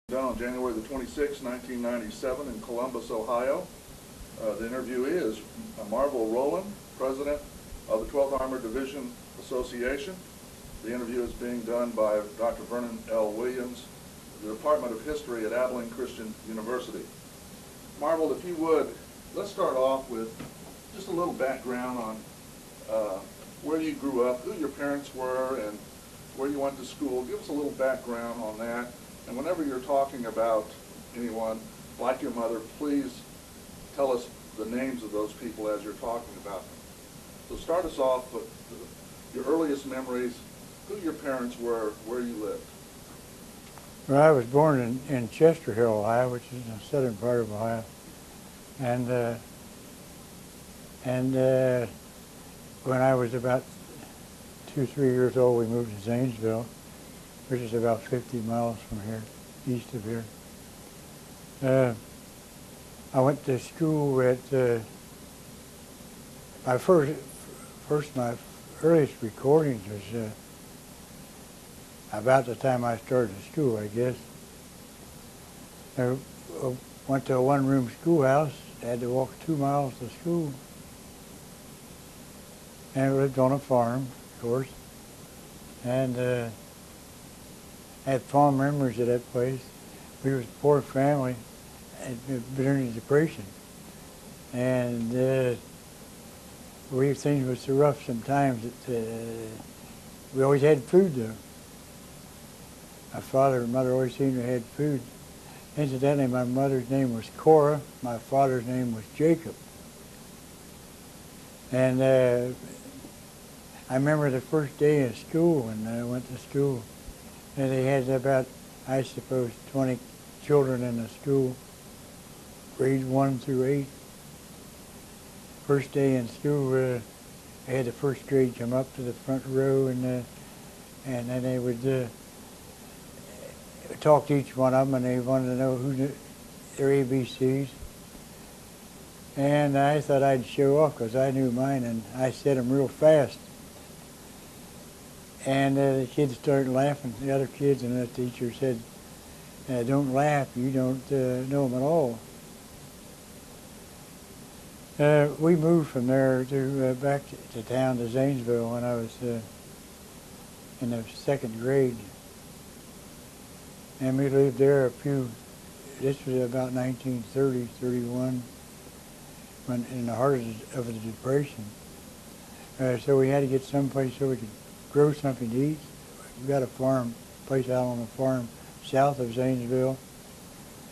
Done on January the 26th, 1997 in Columbus, Ohio. The interviewee is Marvel Rowland, President of the 12th Armored Division Association. The interview is being done by Dr. Vernon L. Williams, the Department of History at Abilene Christian University. Marvel, if you would, let's start off with just a little background on where you grew up, who your parents were, and where you went to school. Give us a little background on that. And whenever you're talking about anyone like your mother, please tell us the names of those people as you're talking about them. So start us off with your earliest memories, who your parents were, where you lived. Well, I was born in Chester Hill, Ohio, which is in the southern part of Ohio. And when I was about 2 or 3 years old, we moved to Zanesville, which is about 50 miles from here, east of here. I went to school at my earliest recordings was about the time I started school, I guess. I went to a one-room schoolhouse, had to walk 2 miles to school, and lived on a farm, of course, and had fond memories of that place. We was a poor family, had been during the Depression, and things was so rough sometimes that we always had food though. My father and mother always seemed to have had food. Incidentally, my mother's name was Cora, my father's name was Jacob. And I remember the first day of school when I went to school. And they had about, I suppose, 20 children in the school, grades 1 through 8. First day in school, they had the first grade come up to the front row, and then they would talk to each one of them, and they wanted to know their ABCs. And I thought I'd show off because I knew mine, and I said them real fast. And the kids started laughing, the other kids, and the teacher said, don't laugh, you don't know them at all. We moved from there to back to town to Zanesville when I was in the 2nd grade. And we lived there this was about 1930, 31, when in the heart of the Depression. So we had to get someplace so we could grow something to eat. We got a place out on a farm south of Zanesville,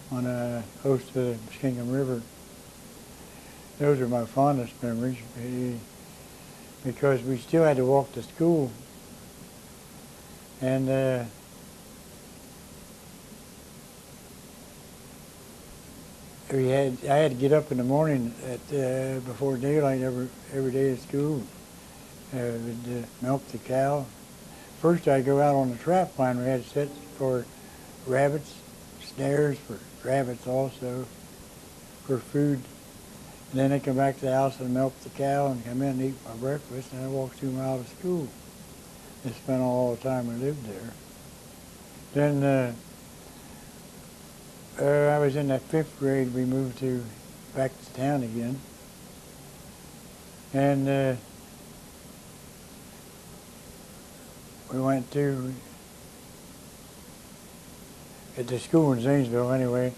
close to the Muskingum River. Those are my fondest memories because we still had to walk to school, and I had to get up in the morning before daylight every day at school. We'd milk the cow. First I'd go out on the trap line. We had set for rabbits, snares for rabbits also, for food. And then I'd come back to the house and milk the cow and come in and eat my breakfast, and I'd walk 2 miles to school. I spent all the time I lived there. Then I was in that 5th grade, we moved back to town again. And we went to the school in Zanesville anyway,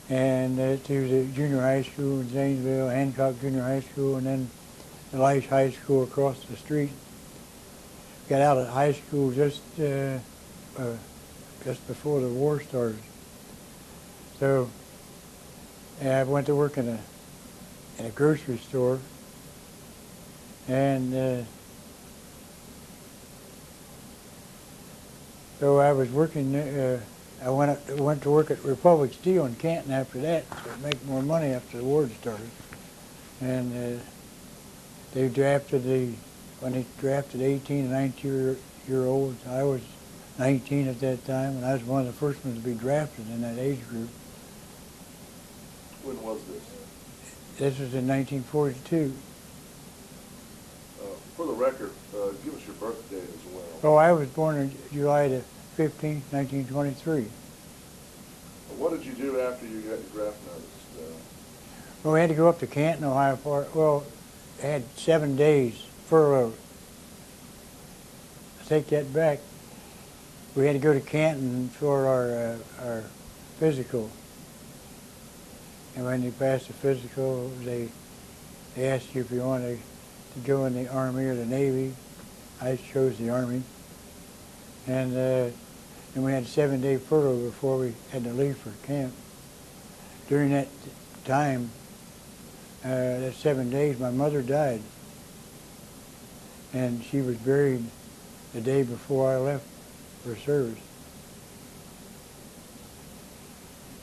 and to the junior high school in Zanesville, Hancock Junior High School, and then the Lice High School across the street. Got out of high school just before the war started. So I went to work in a grocery store, and so I was working. I went to work at Republic Steel in Canton after that to make more money after the war started. And when they drafted 18 and 19-year-olds, I was 19 at that time, and I was one of the first ones to be drafted in that age group. When was this? This was in 1942. For the record, give us your birth date as well. Oh, I was born in July the 15th, 1923. what did you do after you got your draft notice? Well, we had to go up to Canton, Ohio for it. Well, I had 7 days furlough. I take that back. We had to go to Canton for our physical. And when you pass the physical, they asked you if you wanted to go in the Army or the Navy. I chose the Army. And we had a 7-day furlough before we had to leave for camp. During that time, that 7 days, my mother died. And she was buried the day before I left for service.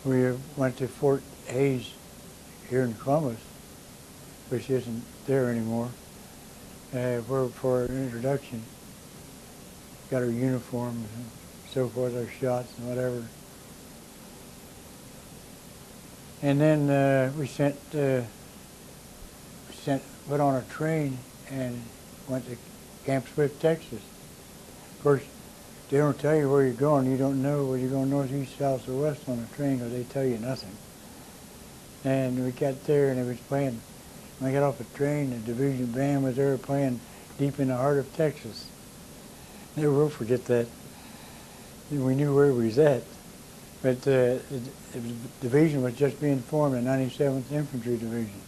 We went to Fort Hays here in Columbus, which isn't there anymore, for an introduction. Got our uniforms and so forth, our shots and whatever. And then we put on a train and went to Camp Swift, Texas. Of course, they don't tell you where you're going. You don't know whether you're going north, east, south, or west on a train, because they tell you nothing. And we got there, and it was playing. When I got off the train, the division band was there playing Deep in the Heart of Texas. Never will forget that. We knew where we was at. But the division was just being formed, the 97th Infantry Division.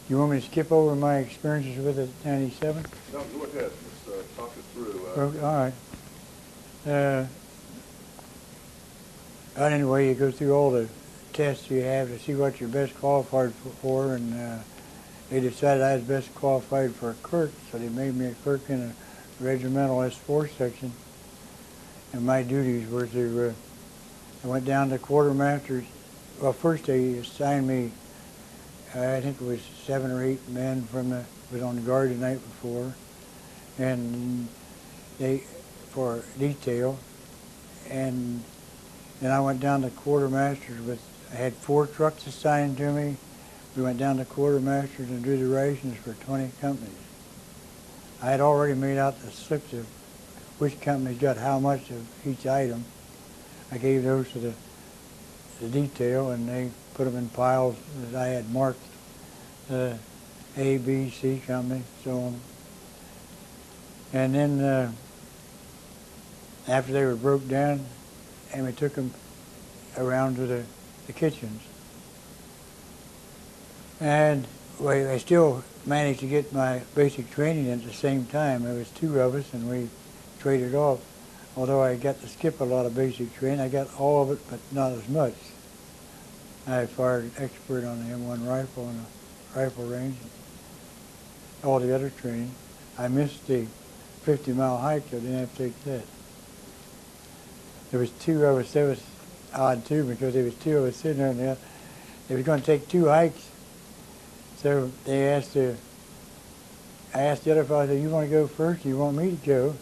You want me to skip over my experiences with the 97th? No, go ahead. Just talk it through. All right. But anyway, you go through all the tests you have to see what you're best qualified for, and they decided I was best qualified for a clerk, so they made me a clerk in a regimental S4 section. And my duties were to, I went down to quartermasters. Well, first they assigned me, I think it was 7 or 8 men was on guard the night before, and for detail. And then I went down to quartermasters I had 4 trucks assigned to me. We went down to quartermasters and drew the rations for 20 companies. I had already made out the slips of which companies got how much of each item. I gave those to the detail, and they put them in piles that I had marked, A, B, C company, so on. And then after they were broke down, and we took them around to the kitchens. And I still managed to get my basic training at the same time. There was 2 of us, and we traded off. Although I got to skip a lot of basic training, I got all of it, but not as much. I fired expert on the M1 rifle on a rifle range. All the other training. I missed the 50-mile hike, so I didn't have to take that. There was 2 of us. That was odd, too, because there was 2 of us sitting there, and they were going to take 2 hikes. So I asked the other fellow, I said, you want to go first, or you want me to go?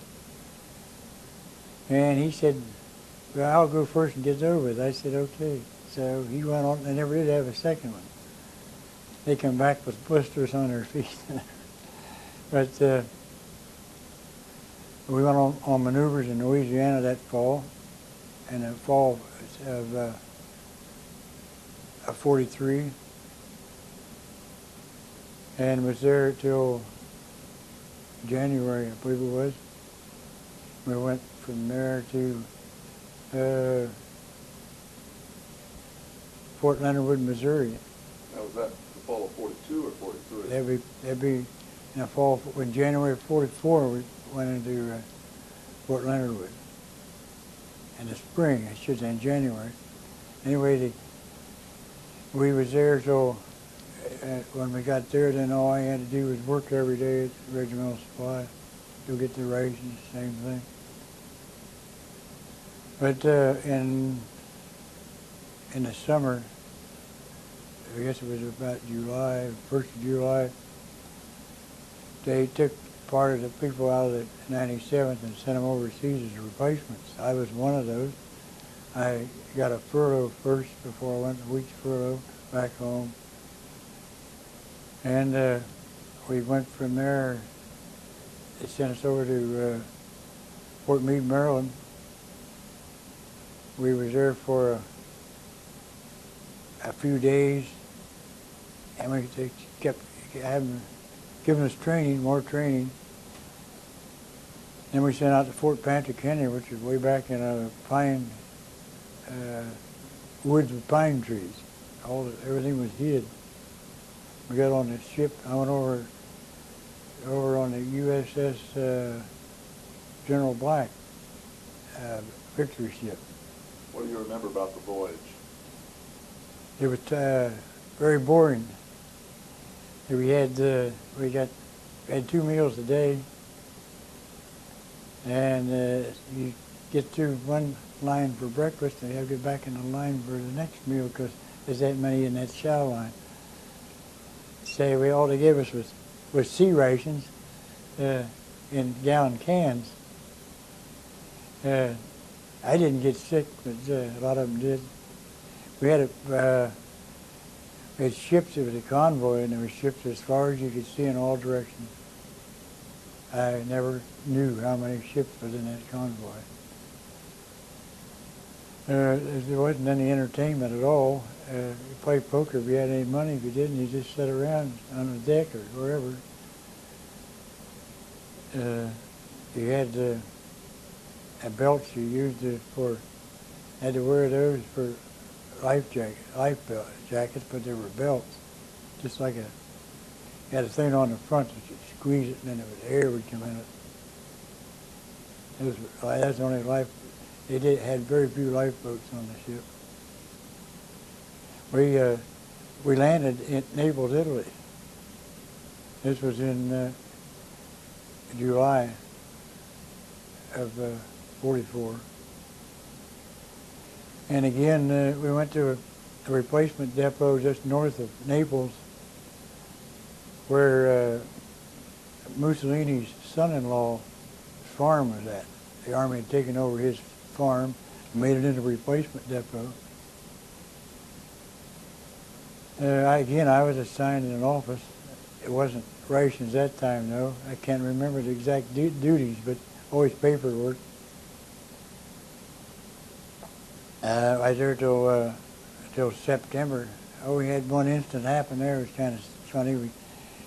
And he said, well, I'll go first and get it over with. I said, okay. So he went on, they never did have a second one. They come back with blisters on their feet. But we went on maneuvers in Louisiana that fall, in the fall of 43, and was there till January, I believe it was. We went from there to Fort Leonard Wood, Missouri. Now, was that the fall of 42 or 43? That'd be in the fall, in January of 44, we went into Fort Leonard Wood. In the spring, I should say, in January. Anyway, we was there till when we got there, then all I had to do was work every day at the regimental supply. Go get the rations, same thing. But in the summer, I guess it was about July, 1st of July, they took part of the people out of the 97th and sent them overseas as replacements. I was one of those. I got a furlough first before I went a week's furlough back home. And we went from there. They sent us over to Fort Meade, Maryland. we was there for a few days, and they kept giving us training, more training. Then we sent out to Fort Panther, which is way back in a pine woods with pine trees. Everything was hid. We got on the ship. I went over on the USS General Black victory ship. What do you remember about the voyage? It was very boring. We had 2 meals a day, and you get through one line for breakfast, and you have to get back in the line for the next meal because there's that many in that chow line. So all they gave us was sea rations in gallon cans. I didn't get sick, but a lot of them did. We had ships. It was a convoy, and there were ships as far as you could see in all directions. I never knew how many ships was in that convoy. There wasn't any entertainment at all. You played poker if you had any money. If you didn't, you just sat around on the deck or wherever. You had belts you used had to wear those for life jackets, but they were belts. Just like you had a thing on the front that you'd squeeze it, and then air would come in it. That's the only life. They had very few lifeboats on the ship. We landed in Naples, Italy. This was in July of '44. And again, we went to a replacement depot just north of Naples, where Mussolini's son-in-law's farm was at. The Army had taken over his farm and made it into a replacement depot. I was assigned in an office. It wasn't rations that time, though. I can't remember the exact duties, but always paperwork. I was there till September. We had one incident happen there. It was kind of funny.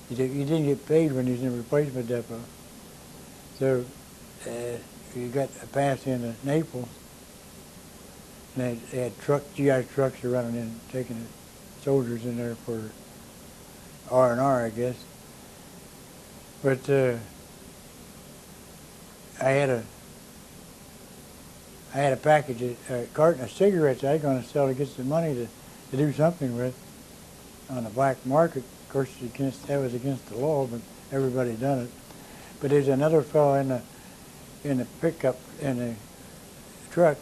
You didn't get paid when you was in a replacement depot. So you got a pass into Naples, and they had GI trucks running in, taking the soldiers in there for R&R, I guess. But I had a package, a carton of cigarettes I was going to sell to get some money to do something with on the black market. Of course, that was against the law, but everybody done it. But there's another fellow in the pickup, in the truck.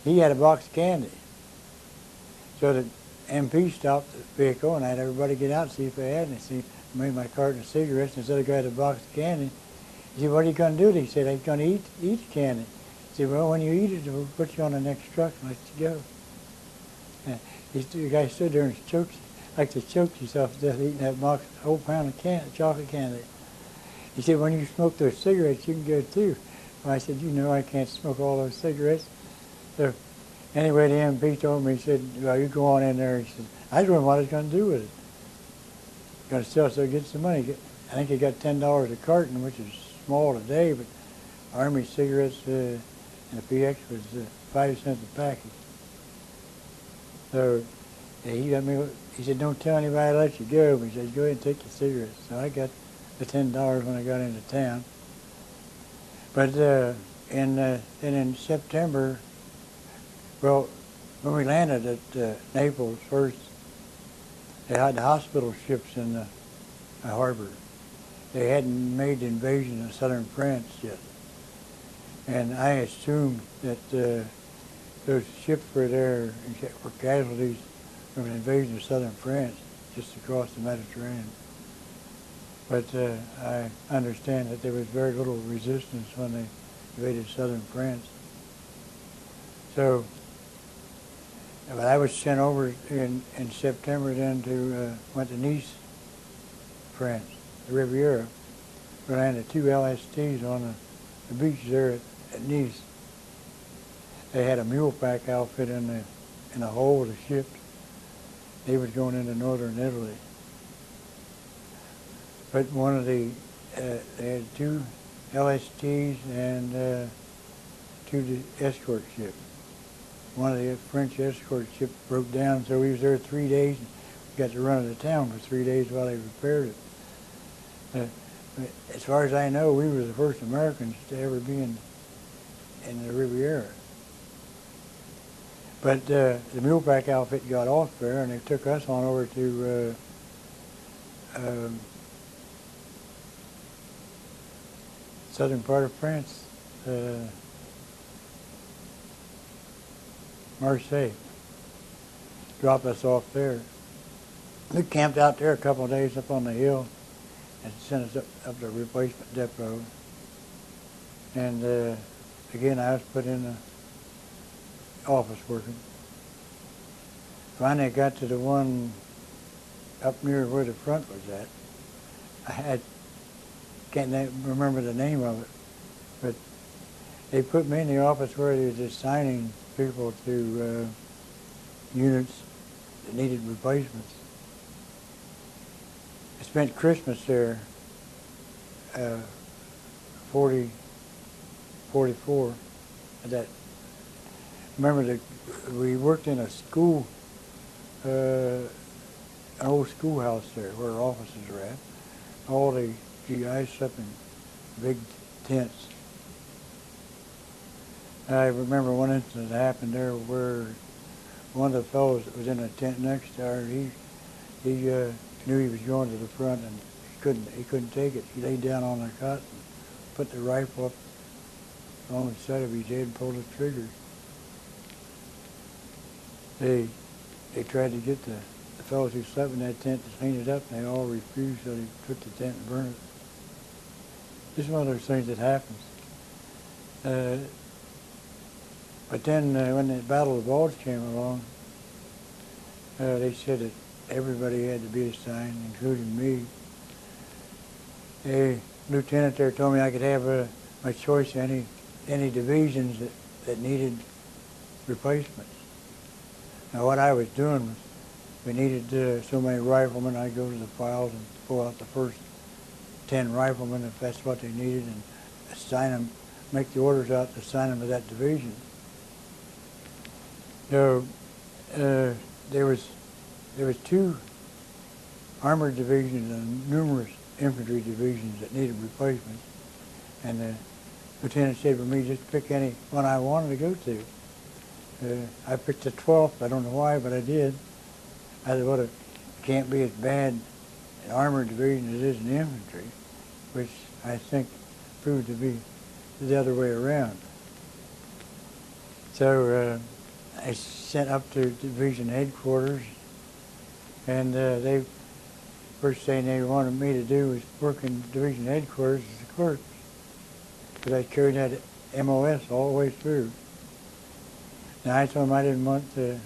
He had a box of candy. So the MP stopped the vehicle, and I had everybody get out and see if they had any. See, I made my carton of cigarettes, and instead of got a box of candy. He said, "What are you going to do?" He said, "I'm going to eat the candy." He said, "Well, when you eat it, we'll put you on the next truck and let you go." And the guy stood there and choked himself to death eating that box, whole pound of chocolate candy. He said, "When you smoke those cigarettes, you can go too." Well, I said, I can't smoke all those cigarettes. So anyway, the MP told me, he said, "Well, you go on in there." He said, I was wondering what I was going to do with it. Going to sell so get some money. I think he got $10 a carton, which is small today, but Army cigarettes and the PX was 5 cents a package. So he said, "Don't tell anybody I let you go." But he said, "Go ahead and take your cigarettes." So I got the $10 when I got into town. But then in September, well, when we landed at Naples first, they had the hospital ships in the harbor. They hadn't made the invasion of southern France yet. And I assumed that those ships were there for casualties from an invasion of southern France just across the Mediterranean. But I understand that there was very little resistance when they invaded southern France. So, but I was sent over in September then went to Nice, France, the Riviera. We landed 2 LSTs on the beach there at Nice. they had a mule pack outfit in the hull of the ship. They was going into northern Italy. But one of the, they had 2 LSTs and 2 escort ships. One of the French escort ships broke down, so we was there 3 days. We got to run out of town for 3 days while they repaired it. As far as I know, we were the first Americans to ever be in the Riviera. But the mule pack outfit got off there, and they took us on over to southern part of France, Marseille. Dropped us off there. We camped out there a couple of days up on the hill and sent us up to a replacement depot. And again, I was put in the office working. Finally, I got to the one up near where the front was at. Can't remember the name of it, but they put me in the office where they was assigning people to units that needed replacements. I spent Christmas there, 44. That remember we worked in a school, an old schoolhouse there where our offices were at. All the GIs slept in big tents. I remember one incident that happened there where one of the fellows that was in the tent next to her, he knew he was going to the front and he couldn't take it. He laid down on the cot and put the rifle up on the side of his head and pulled the trigger. They tried to get the fellows who slept in that tent to clean it up, and they all refused, so they took the tent and burned it. This is one of those things that happens. But then when the Battle of the Bulge came along, they said that everybody had to be assigned, including me. A lieutenant there told me I could have my choice of any divisions that needed replacements. Now what I was doing was, we needed so many riflemen, I'd go to the files and pull out the first 10 riflemen if that's what they needed and assign them, make the orders out to assign them to that division. So there was 2 armored divisions and numerous infantry divisions that needed replacements. And the lieutenant said for me, just pick any one I wanted to go to. I picked the 12th, I don't know why, but I did. I said, well, it can't be as bad an armored division as it is an infantry, which I think proved to be the other way around. So I sent up to division headquarters, and they first thing they wanted me to do was work in division headquarters as a clerk, because I carried that MOS all the way through. Now I told them I didn't want to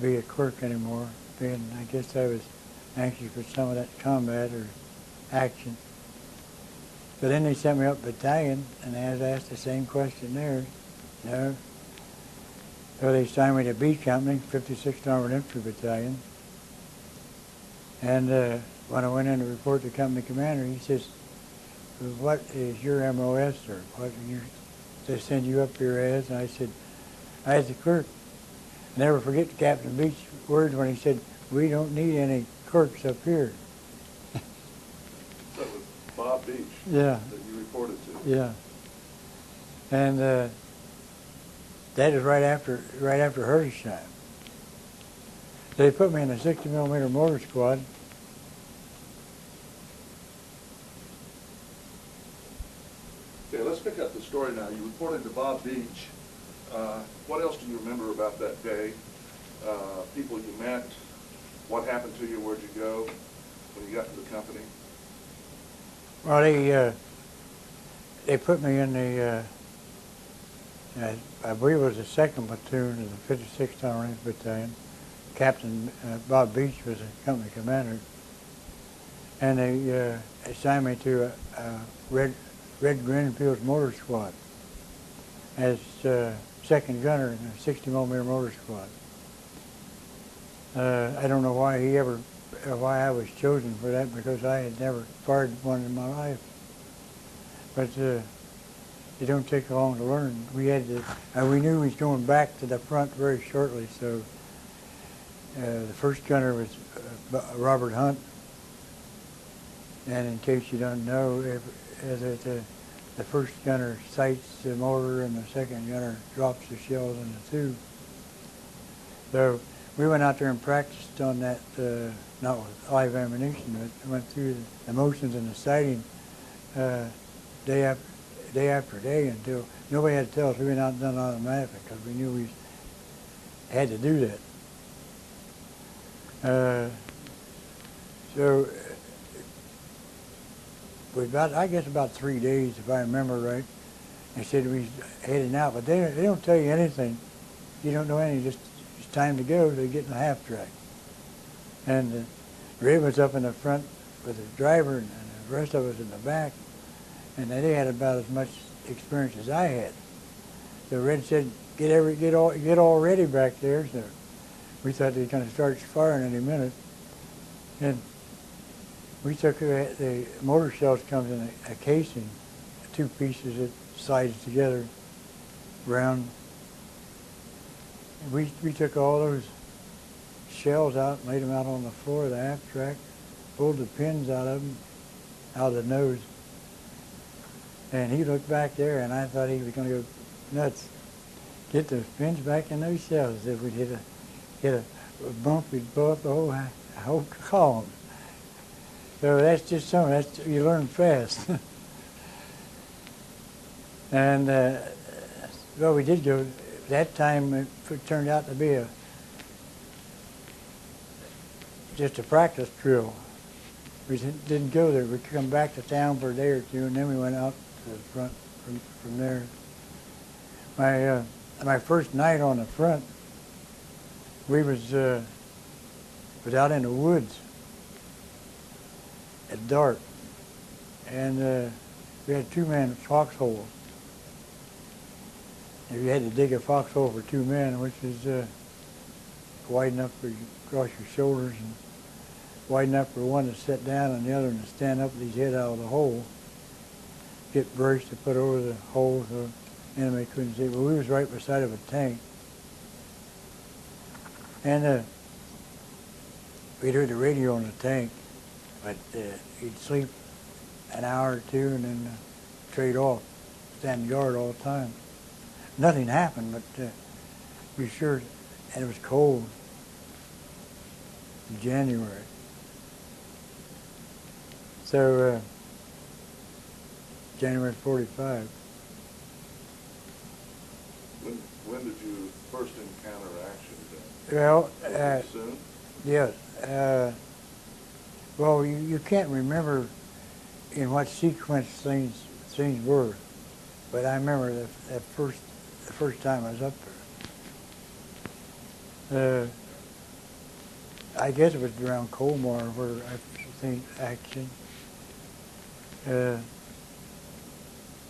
be a clerk anymore, and I guess I was anxious for some of that combat or action. So then they sent me up battalion, and I was asked the same question there. No. So they assigned me to B Company, 56th Armored Infantry Battalion. And when I went in to report to company commander, he says, what is your MOS, or what they send you up here as? And I said, I was the clerk. Never forget Captain Beach's words when he said, we don't need any clerks up here. That was Bob Beach. Yeah. That you reported to. Yeah. And that is right after Hershey's. They put me in a 60mm mortar squad. Okay, let's pick up the story now. You reported to Bob Beach. What else do you remember about that day? People you met, what happened to you, where'd you go when you got to the company? Well, they put me in the, I believe it was the 2nd platoon of the 56th Armored Infantry Battalion. Captain Bob Beach was the company commander. And they assigned me to a Red Greenfields Motor Squad. as second gunner in a 60 millimeter motor squad. I don't know why I was chosen for that, because I had never fired one in my life. But it don't take long to learn. We knew he was going back to the front very shortly, so the first gunner was Robert Hunt. And in case you don't know, the first gunner sights the mortar and the second gunner drops the shells in the tube. So we went out there and practiced on that, not with live ammunition, but went through the motions and the sighting day after day until nobody had to tell us. We went out and done it automatically because we knew we had to do that. So I guess about 3 days, if I remember right, they said we was heading out, but they don't tell you anything. You don't know anything, just it's time to go, so you get in the half track. And Ray was up in the front with the driver, and the rest of us in the back, and they had about as much experience as I had. So Red said, get all ready back there. So we thought they were going to start firing any minute. And we took the mortar shells comes in a casing, two pieces that slides together, round. And we took all those shells out and laid them out on the floor of the aft track, pulled the pins out of them, out of the nose. And he looked back there, and I thought he was going to go nuts. Get those pins back in those shells. If we'd hit a bump, we'd blow up the whole column. So that's just something. You learn fast. And well, we did go. That time it turned out to be just a practice drill. We didn't go there. We come back to town for a day or two, and then we went out to the front from there. My first night on the front, we was out in the woods at dark, and we had 2-man foxholes. And you had to dig a foxhole for 2 men, which is wide enough for you across your shoulders and wide enough for one to sit down and the other one to stand up with his head out of the hole. Get brush to put over the hole so the enemy couldn't see. But we was right beside of a tank. And we'd heard the radio on the tank, but he'd sleep an hour or two and then trade off, stand guard all the time. Nothing happened, but we sure, and it was cold in January. So, January 45. When did you first encounter action then? Well, soon? Yes. Well, you can't remember in what sequence things were, but I remember the first time I was up there. I guess it was around Colmar where I think action.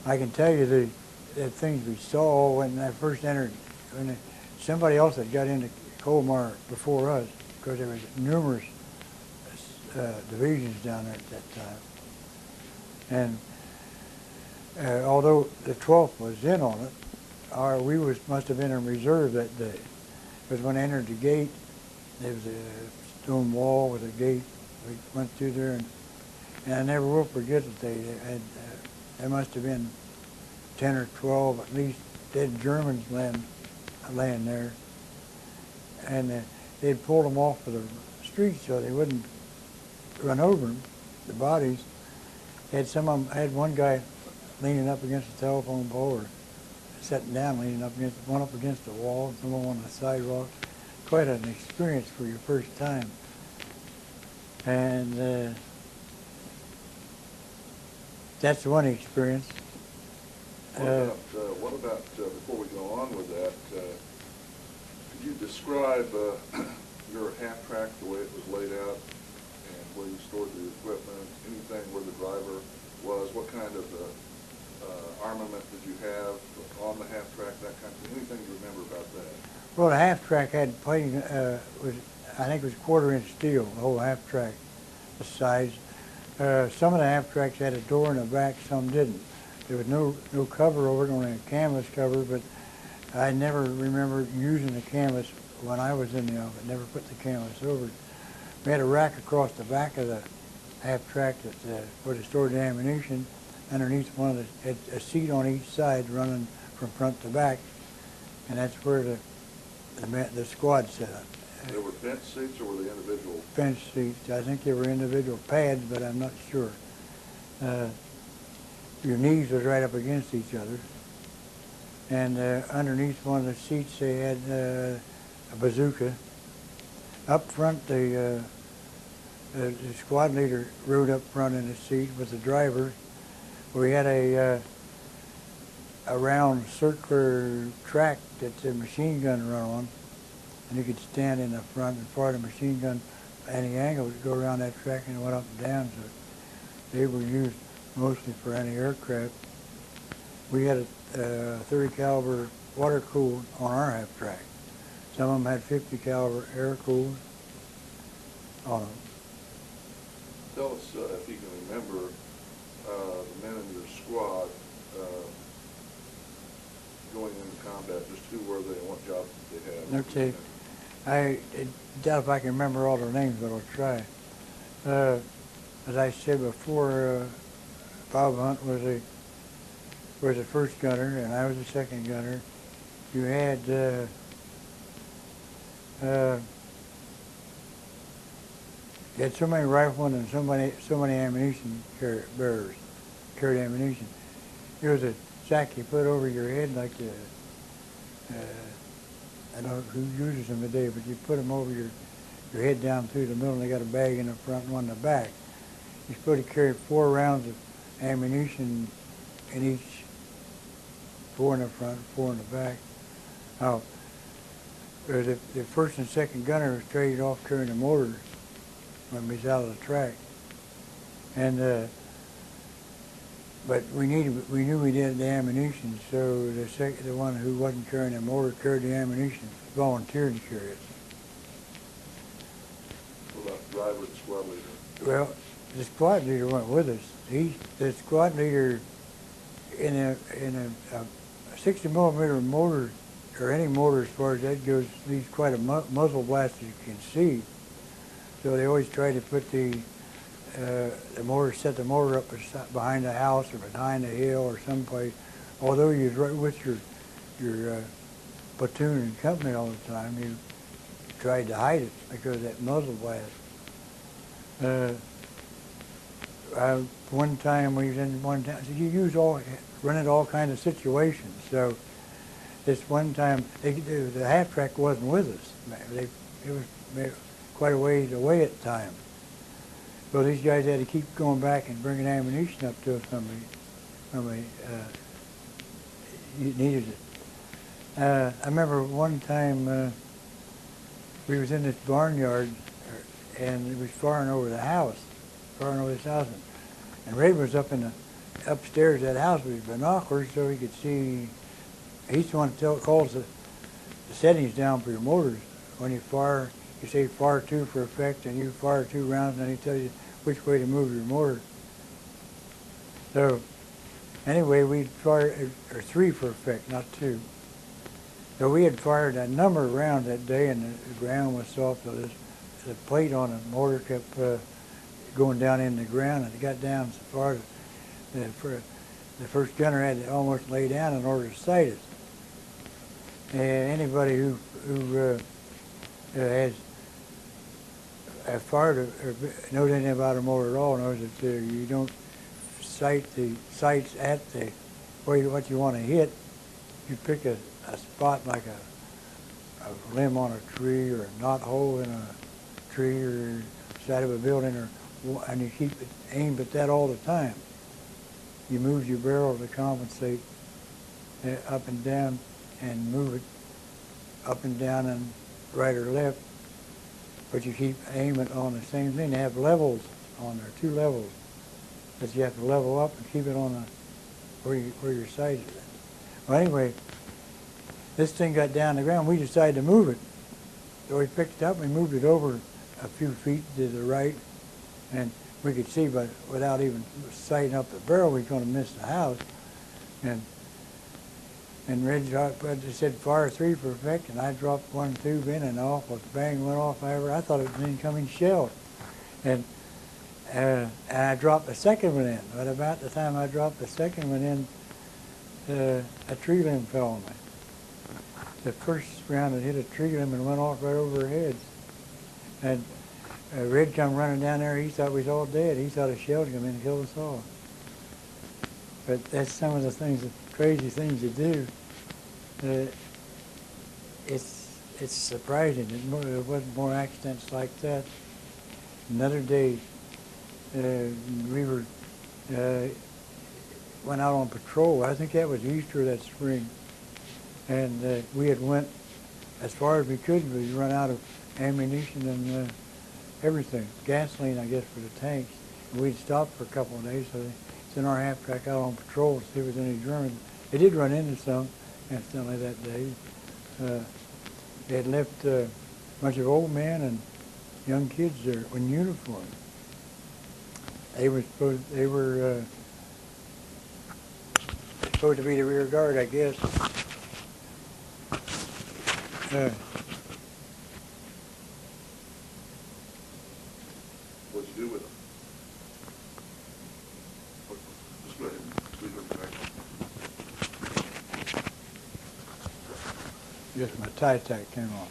I can tell you the things we saw when I first entered. Somebody else had got into Colmar before us, because there was numerous divisions down there at that time. And although the 12th was in on it, we must have been in reserve that day. Because when I entered the gate, there was a stone wall with a gate. We went through there, and I never will forget that they had. There must have been 10 or 12 at least dead Germans laying there, and they'd pulled them off of the street so they wouldn't run over them, the bodies. They had some of them. I had one guy leaning up against the telephone pole, or sitting down, leaning up against the wall, some of them on the sidewalk. Quite an experience for your first time. And that's one experience. What about before we go on with that, could you describe your half track, the way it was laid out, and where you stored the equipment, anything where the driver was, what kind of armament did you have on the half-track, that kind of thing? Anything you remember about that? Well, the half track had plating, was, I think it was 1/4-inch steel, the whole half track, the size. Some of the half tracks had a door in the back, some didn't. There was no cover over it, only a canvas cover, but I never remember using the canvas when I was in the office, never put the canvas over it. We had a rack across the back of the half track that where they stored the ammunition. Underneath one of the, had a seat on each side running from front to back, and that's where the squad set up. There were bench seats, or were they individual? Bench seats. I think they were individual pads, but I'm not sure. Your knees was right up against each other, and underneath one of the seats they had a bazooka. Up front, the squad leader rode up front in the seat with the driver. We had a round circular track that the machine gun run on, and you could stand in the front and fire the machine gun any angle to go around that track, and it went up and down. So they were used mostly for anti-aircraft. We had a 30 caliber water cooled on our half track. Some of them had 50 caliber air cooled on them. Tell us, if you can remember, the men in your squad going into combat, just who were they and what jobs did they have? Okay. I doubt if I can remember all their names, but I'll try. As I said before, Bob Hunt was the first gunner, and I was the second gunner. You had so many riflemen and so many ammunition bearers carried ammunition. It was a sack you put over your head like the. I don't know who uses them today, but you put them over your head down through the middle, and they got a bag in the front and one in the back. You're supposed to carry 4 rounds of ammunition in each, 4 in the front, 4 in the back. Now, the first and second gunner was traded off carrying the mortars when we was out of the track, and but we knew we did the ammunition, so the one who wasn't carrying the mortar carried the ammunition, volunteered to carry it. What about the driver and squad leader? Well, the squad leader went with us. The squad leader, in a 60 millimeter mortar, or any mortar as far as that goes, leaves quite a muzzle blast as you can see. So they always try to put the mortar, set the mortar up behind the house or behind the hill or someplace. Although you're right with your platoon and company all the time, you tried to hide it because of that muzzle blast. One time we was in one town, so you run into all kinds of situations. So this one time, the half track wasn't with us. It was quite a ways away at the time. So these guys had to keep going back and bringing ammunition up to us when we needed it. I remember one time we was in this barnyard, and it was firing over this house, and Red was up in the upstairs of that house with his binoculars so he could see. He's the one that calls the settings down for your mortars. When you fire, you say fire 2 for effect, and you fire 2 rounds, and then he tells you which way to move your mortar. So anyway, we'd fire, or 3 for effect, not 2. So we had fired a number of rounds that day, and the ground was soft, so the plate on the mortar kept going down in the ground, and it got down so far that the first gunner had to almost lay down in order to sight it. And anybody who has fired or knows anything about a mortar at all knows that you don't sight the sights at what you want to hit. You pick a spot like a limb on a tree or a knot hole in a tree or side of a building, and you keep it aimed at that all the time. You move your barrel to compensate up and down, and move it up and down and right or left, but you keep aiming on the same thing. They have levels on there, 2 levels that you have to level up and keep it on where your sight is at. Well, anyway, this thing got down the ground. We decided to move it. So we picked it up and moved it over a few feet to the right, and we could see, but without even sighting up the barrel, we were going to miss the house. And Red dropped, they said fire 3 for effect, and I dropped one tube in and off. Well, the bang went off. I thought it was an incoming shell, and I dropped the second one in. But about the time I dropped the second one in, a tree limb fell on me. The first round it hit a tree limb and went off right over our heads. And Red come running down there. He thought we was all dead. He thought a shell had come in and killed us all. But that's some of the things, the crazy things you do. It's surprising. There wasn't more accidents like that. Another day, we went out on patrol. I think that was Easter that spring, and we had went as far as we could. We run out of ammunition and everything, gasoline, I guess, for the tanks. And we'd stopped for a couple of days, so it's in our half track out on patrol to see if there was any Germans. They did run into some, incidentally, that day. They had left a bunch of old men and young kids there in uniform. They were supposed to be the rear guard, I guess. What'd you do with them? Just go ahead. Leave them back. Just my tie tack came off.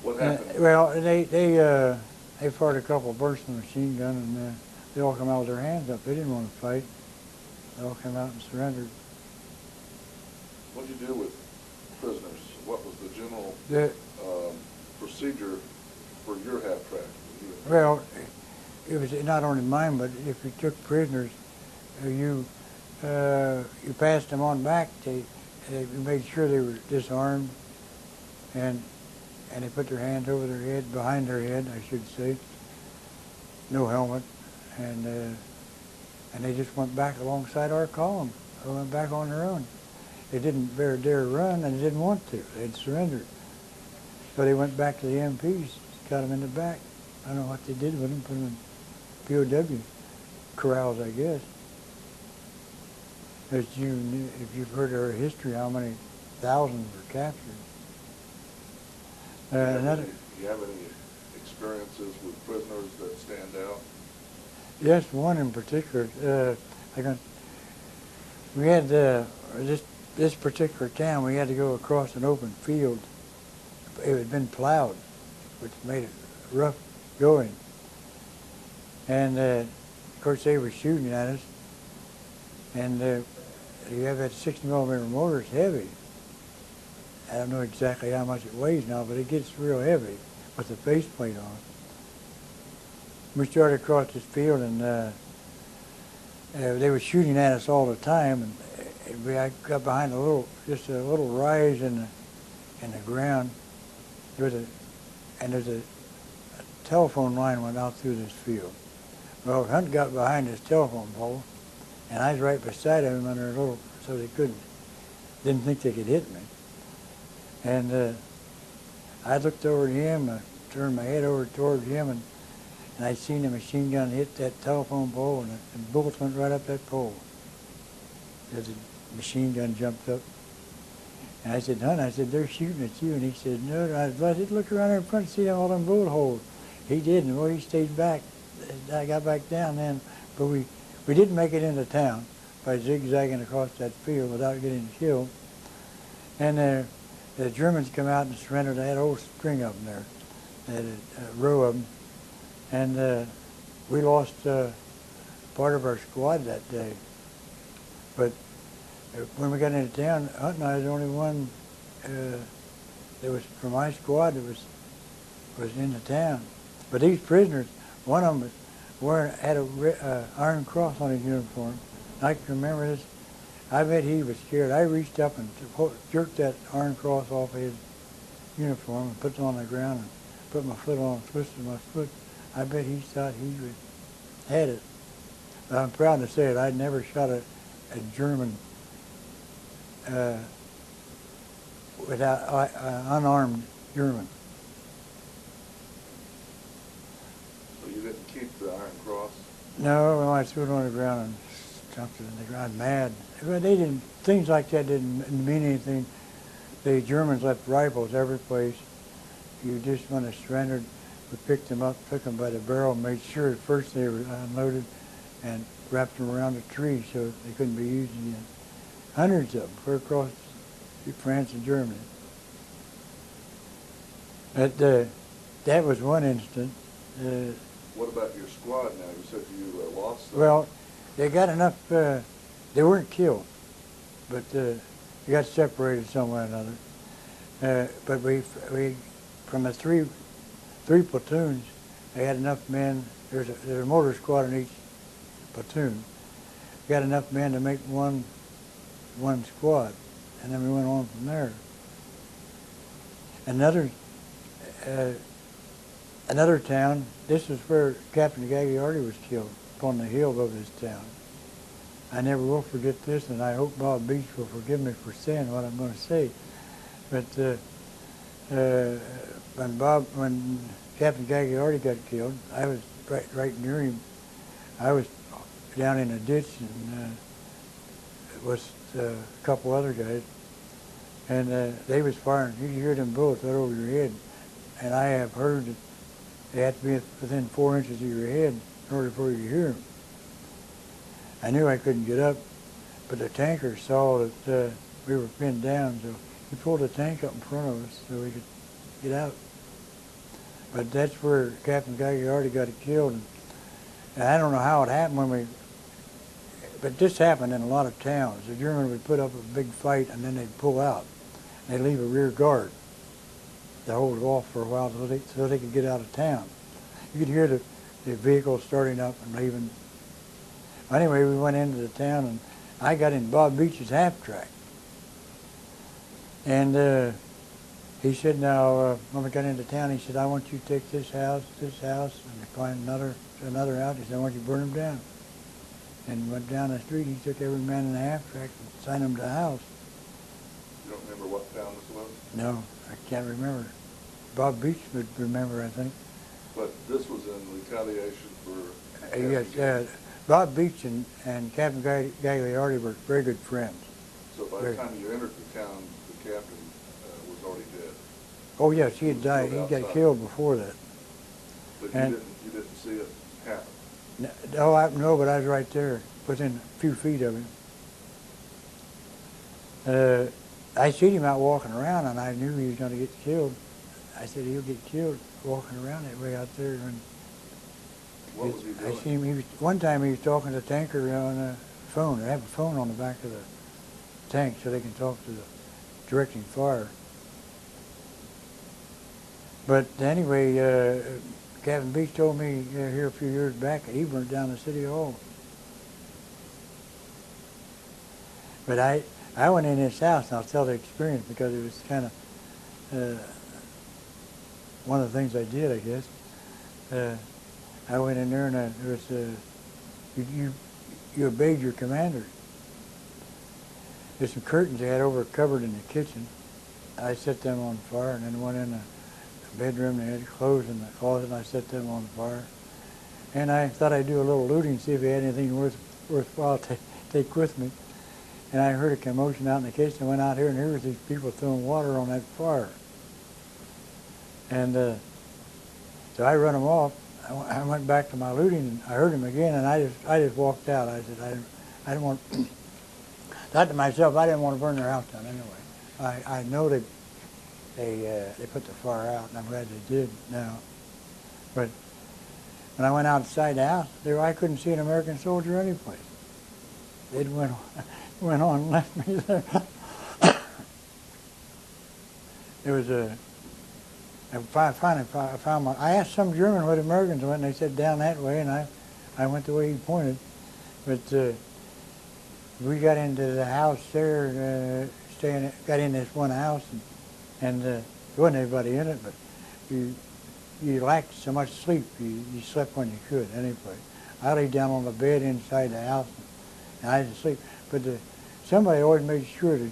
What happened? Well, they fired a couple of bursts of the machine gun, and they all come out with their hands up. They didn't want to fight. They all came out and surrendered. What'd you do with prisoners? What was the general procedure for your half track? Well, it was not only mine, but if you took prisoners, you passed them on back. They made sure they were disarmed, and they put their hands over their head, behind their head, I should say. No helmet, and they just went back alongside our column. They went back on their own. They didn't dare run, and they didn't want to. They'd surrendered. So they went back to the MPs, got them in the back. I don't know what they did with them, put them in POW corrals, I guess. As if you've heard our history, how many thousands were captured. Do you have any experiences with prisoners that stand out? Yes, one in particular. We had this particular town. We had to go across an open field. It had been plowed, which made it rough going. And of course, they were shooting at us. And you have that 60mm mortar. It's heavy. I don't know exactly how much it weighs now, but it gets real heavy with the faceplate on. We started across this field, and they were shooting at us all the time. And I got behind just a little rise in the ground. There's a telephone line went out through this field. Well, Hunt got behind this telephone pole, and I was right beside him under a little, so they didn't think they could hit me. And I looked over at him, I turned my head over towards him, and I seen the machine gun hit that telephone pole, and the bullets went right up that pole. The machine gun jumped up. And I said, Hunt, they're shooting at you. And he said, no. I said, look around there in front and see all them bullet holes. He did, and he stayed back. I got back down then, but we didn't make it into town by zigzagging across that field without getting killed. And the Germans come out and surrendered. They had a whole string of them there. They had a row of them. And we lost part of our squad that day. But when we got into town, Hunt and I was the only one that was from my squad that was in the town. But these prisoners, one of them had a Iron Cross on his uniform. I can remember this. I bet he was scared. I reached up and jerked that Iron Cross off of his uniform and put it on the ground and put my foot on, twisted my foot. I bet he thought he had it. But I'm proud to say it. I'd never shot a a German without unarmed German. So you didn't keep the Iron Cross? No, I threw it on the ground and dumped it in the ground. Mad. Well, they didn't. Things like that didn't mean anything. The Germans left rifles every place. You just when they surrendered, we picked them up, took them by the barrel, made sure at first they were unloaded, and wrapped them around a tree so they couldn't be used again. Hundreds of them clear across France and Germany. But that was one incident. What about your squad now? You said you lost them. Well, they got enough. They weren't killed, but they got separated some way or another. But we from the three platoons, they had enough men. There's a motor squad in each platoon. We got enough men to make one squad, and then we went on from there. Another town. This is where Captain Gagliardi was killed, upon the hill above this town. I never will forget this, and I hope Bob Beach will forgive me for saying what I'm going to say. But when Captain Gagliardi got killed, I was right near him. I was down in a ditch and was a couple other guys, and they was firing. You could hear them bullets right over your head, and I have heard that they had to be within 4 inches of your head in order for you to hear them. I knew I couldn't get up, but the tanker saw that we were pinned down, so he pulled the tank up in front of us so we could get out. But that's where Captain Gagliardi got killed. And I don't know how it happened but this happened in a lot of towns. The Germans would put up a big fight and then they'd pull out. They'd leave a rear guard to hold it off for a while so they could get out of town. You could hear the vehicles starting up and leaving. Anyway, we went into the town and I got in Bob Beach's half track. And he said, now, when we got into town, he said, I want you to take this house, and find another house. He said, I want you to burn them down. And went down the street. He took every man in the half track and signed them to the house. You don't remember what town this was? No, I can't remember. Bob Beach would remember, I think. But this was in retaliation for... Yes, Bob Beach and Captain Gagliardi were very good friends. So by the time you entered the town, the captain was already dead? Oh yes, he had died. He got killed before that. But you didn't see it happen? No, but I was right there, within a few feet of him. I seen him out walking around, and I knew he was going to get killed. I said, he'll get killed walking around that way out there. And what was he doing? I seen him. One time he was talking to the tanker on the phone. They have a phone on the back of the tank so they can talk to the directing fire. But anyway, Captain Beach told me here a few years back that he burnt down the city hall. But I went in his house, and I'll tell the experience because it was kind of one of the things I did, I guess. I went in there, and there was you obeyed your commander. There's some curtains they had over covered in the kitchen. I set them on fire, and then went in the bedroom. They had clothes in the closet, and I set them on fire. And I thought I'd do a little looting, see if they had anything worthwhile to take with me. And I heard a commotion out in the kitchen. I went out here, and here was these people throwing water on that fire. And so I run them off. I went back to my looting, and I heard them again, and I just walked out. I said, I don't want. Thought to myself, I didn't want to burn their house down anyway. I know they put the fire out, and I'm glad they did now. But when I went outside the house, I couldn't see an American soldier anyplace. They went on and left me there. It was I found I asked some German where the Americans went, and they said down that way, and I went the way he pointed. But we got into the house there, got in this one house, and there wasn't anybody in it, but you lacked so much sleep, you slept when you could, anyway. I lay down on the bed inside the house, and I was asleep. But somebody always made sure that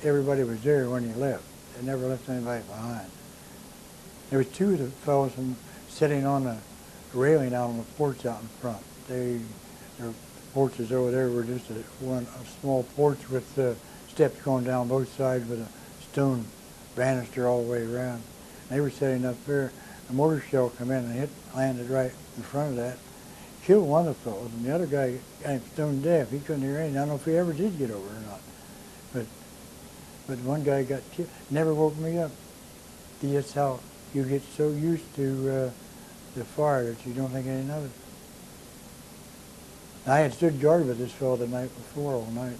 everybody was there when you left. They never left anybody behind. There was two of the fellows sitting on the railing out on the porch out in front. Their porches over there were just a small porch with steps going down both sides with a stone banister all the way around. They were sitting up there. A mortar shell come in and landed right in front of that. Killed one of the fellows, and the other guy got stone deaf. He couldn't hear anything. I don't know if he ever did get over or not. But one guy got killed. Never woke me up. That's how you get so used to the fire that you don't think anything of it. I had stood guard with this fellow the night before all night.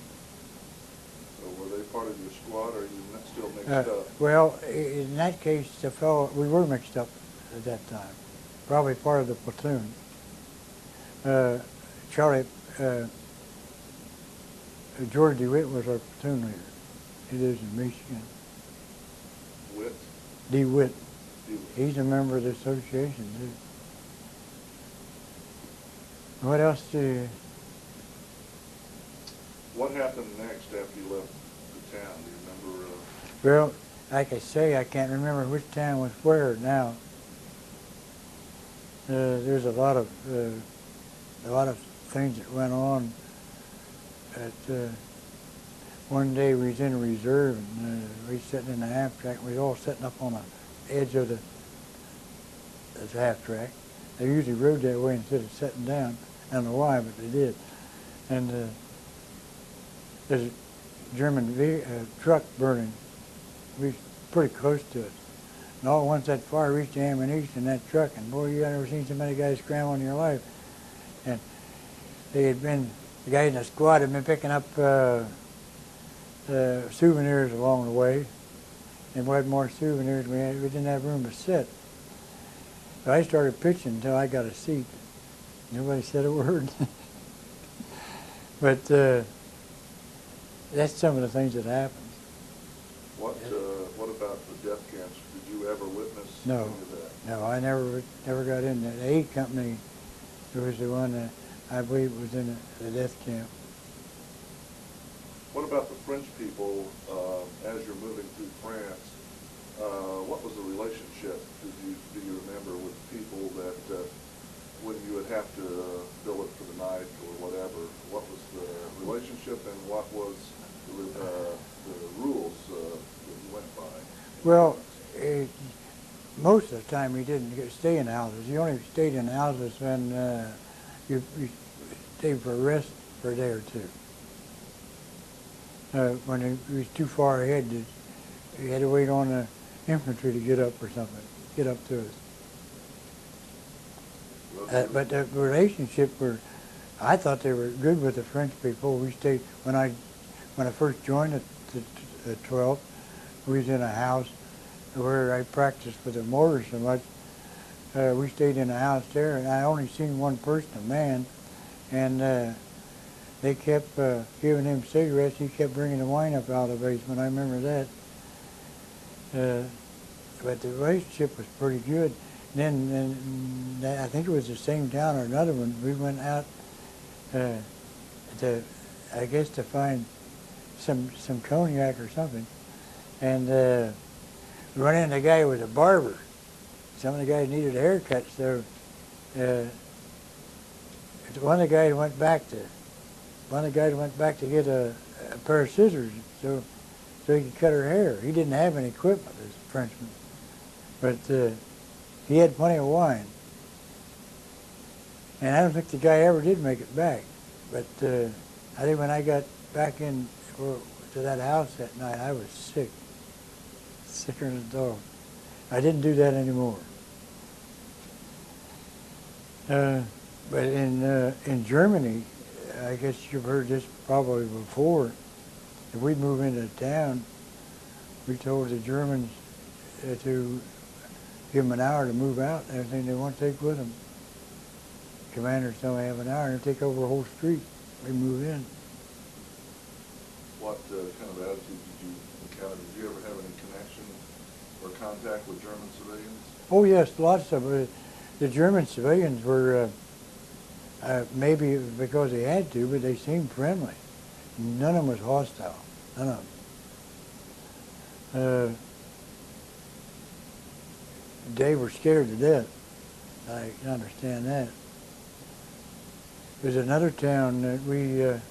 So were they part of your squad, or are you still mixed up? Well, in that case, the fellow, we were mixed up at that time. Probably part of the platoon. George DeWitt was our platoon leader. He lives in Michigan. Witt? DeWitt. He's a member of the association, too. What else What happened next after you left the town? Do you remember? Well, like I say, I can't remember which town was where now. There's a lot of things that went on. One day we was in reserve, and we was sitting in the half track. We was all sitting up on the edge of the half track. They usually rode that way instead of sitting down. I don't know why, but they did. And there's a German truck burning. We was pretty close to it. And all at once that fire reached the ammunition in that truck, and boy, you never seen so many guys scramble in your life. And the guys in the squad had been picking up souvenirs along the way. And we had more souvenirs. We didn't have room to sit. So I started pitching until I got a seat. Nobody said a word. But that's some of the things that happened. What about the death camps? Did you ever witness No. any of that? No, I never got in there. The A Company was the one that I believe was in the death camp. What about the French people as you're moving through France? What was the relationship, do you remember, with people that when you would have to bill it for the night or whatever, what was the relationship and what was the rules that you went by? Well, most of the time you didn't stay in houses. You only stayed in houses when you stayed for a rest for a day or two. When it was too far ahead, you had to wait on the infantry to get up or something, get up to us. But the relationship I thought they were good with the French people. We stayed, when I first joined the 12th, we was in a house where I practiced with the mortar so much. We stayed in a house there, and I only seen one person, a man, and they kept giving him cigarettes. He kept bringing the wine up out of the basement. I remember that. But the relationship was pretty good. Then I think it was the same town or another one. We went out I guess to find some cognac or something, and run into a guy who was a barber. Some of the guys needed a haircut, so one of the guys went back to get a pair of scissors so he could cut her hair. He didn't have any equipment, this Frenchman, but he had plenty of wine. And I don't think the guy ever did make it back. But I think when I got back to that house that night, I was sick, sicker than a dog. I didn't do that anymore. But in Germany, I guess you've heard this probably before, if we move into town, we told the Germans to give them an hour to move out, everything they want to take with them. Commanders tell me they have an hour and take over a whole street. We move in. What kind of attitude did you encounter? Did you ever have any connection or contact with German civilians? Oh yes, lots of it. The German civilians were, maybe because they had to, but they seemed friendly. none of them was hostile. None of them. They were scared to death. I can understand that. There's another town that we, and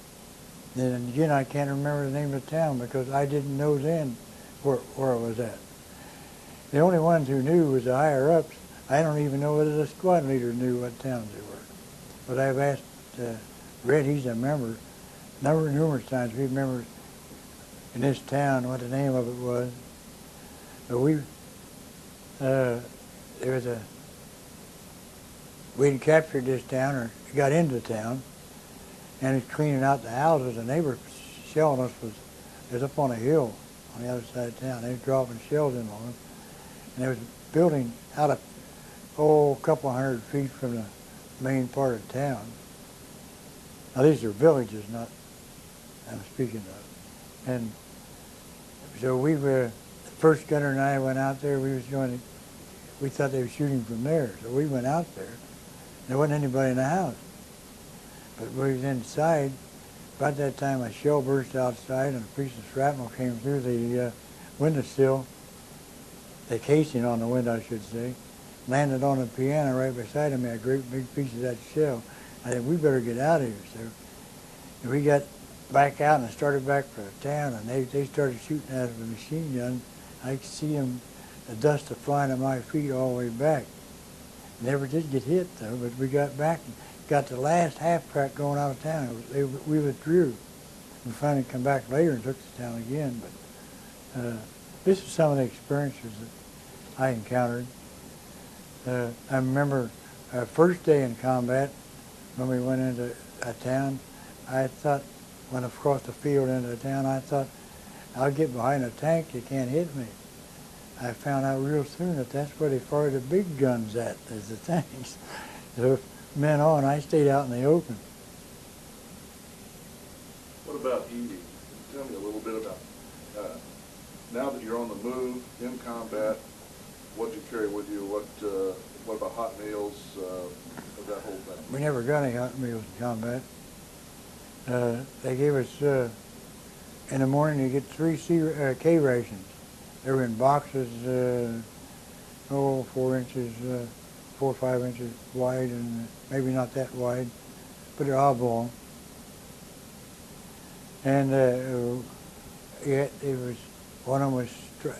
again, I can't remember the name of the town because I didn't know then where it was at. The only ones who knew was the higher-ups. I don't even know whether the squad leader knew what towns they were. But I've asked Red, he's a member, numerous times he remembers in this town what the name of it was. But we'd captured this town, or got into town, and was cleaning out the houses. The neighbor shelling us was up on a hill on the other side of town. They was dropping shells in on us. And there was a building out a couple hundred feet from the main part of town. Now these are villages, not I'm speaking of. And so the first gunner and I went out there. We thought they were shooting from there, so we went out there. There wasn't anybody in the house, but we was inside. About that time, a shell burst outside, and a piece of shrapnel came through the windowsill, the casing on the window, I should say, landed on the piano right beside me, a great big piece of that shell. I said, we better get out of here. So we got back out and started back for the town, and they started shooting at us with a machine gun. I could see them, the dust flying at my feet all the way back. Never did get hit, though, but we got back and got the last half track going out of town. We withdrew. We finally come back later and took the town again, but this is some of the experiences that I encountered. I remember our first day in combat, when we went into a town, I thought, when I crossed the field into a town, I thought, I'll get behind a tank, they can't hit me. I found out real soon that that's where they fired the big guns at, is the tanks. So from then on, I stayed out in the open. What about eating? Tell me a little bit about, now that you're on the move, in combat, what'd you carry with you? What about hot meals, that whole thing? We never got any hot meals in combat. They gave us, in the morning you get 3 K rations. They were in boxes, 4 or 5 inches wide, and maybe not that wide, but they're oblong. And it was, one of them was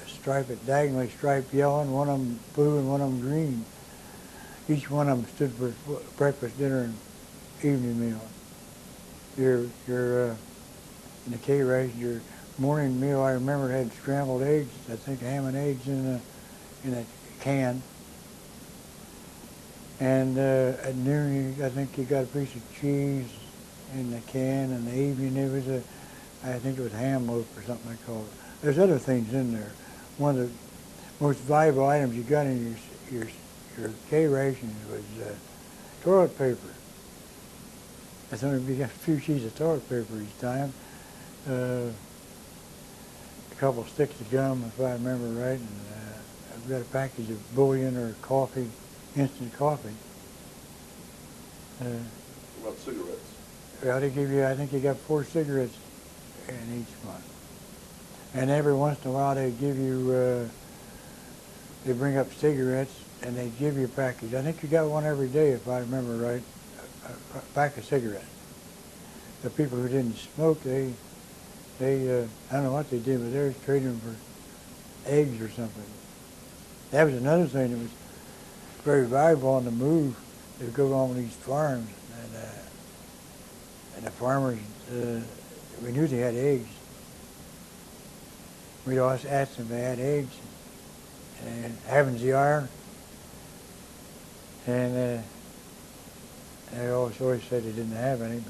striped, diagonally striped yellow, and one of them blue, and one of them green. Each one of them stood for breakfast, dinner, and evening meal. Your in the K ration, your morning meal, I remember, had scrambled eggs, I think ham and eggs in a can. And at noon, I think you got a piece of cheese in the can. In the evening, it was I think it was ham loaf or something they called it. There's other things in there. One of the most valuable items you got in your K rations was toilet paper. I thought we got a few sheets of toilet paper each time. A couple of sticks of gum, if I remember right, and I've got a package of bouillon or coffee, instant coffee. What about cigarettes? Well, they give you, I think you got 4 cigarettes in each one. And every once in a while they give you, they bring up cigarettes and they give you a package. I think you got one every day, if I remember right, a pack of cigarettes. The people who didn't smoke, they I don't know what they did, but they were trading them for eggs or something. That was another thing that was very valuable on the move. They would go on these farms, and the farmers, we knew they had eggs. We'd always ask them if they had eggs, and having the iron, and they always said they didn't have any,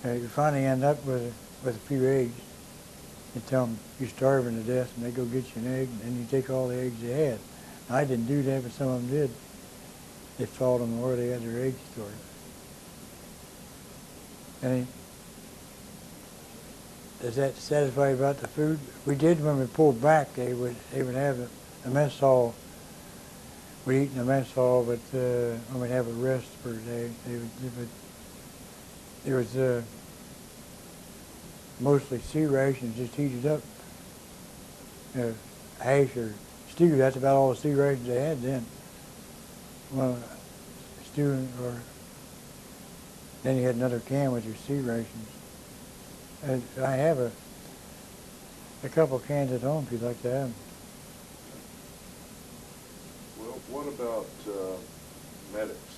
but you finally end up with a few eggs. You tell them you're starving to death, and they go get you an egg, and then you take all the eggs they had. Now, I didn't do that, but some of them did. They followed them where they had their eggs stored. Does that satisfy you about the food? We did when we pulled back. They would have a mess hall. We eat in the mess hall, but when we'd have a rest for a day, there was mostly sea rations, just heated up, hash or stew. That's about all the sea rations they had then. Well, stew, or then you had another can with your sea rations. And I have a couple cans at home if you'd like to have them. Well, what about medics?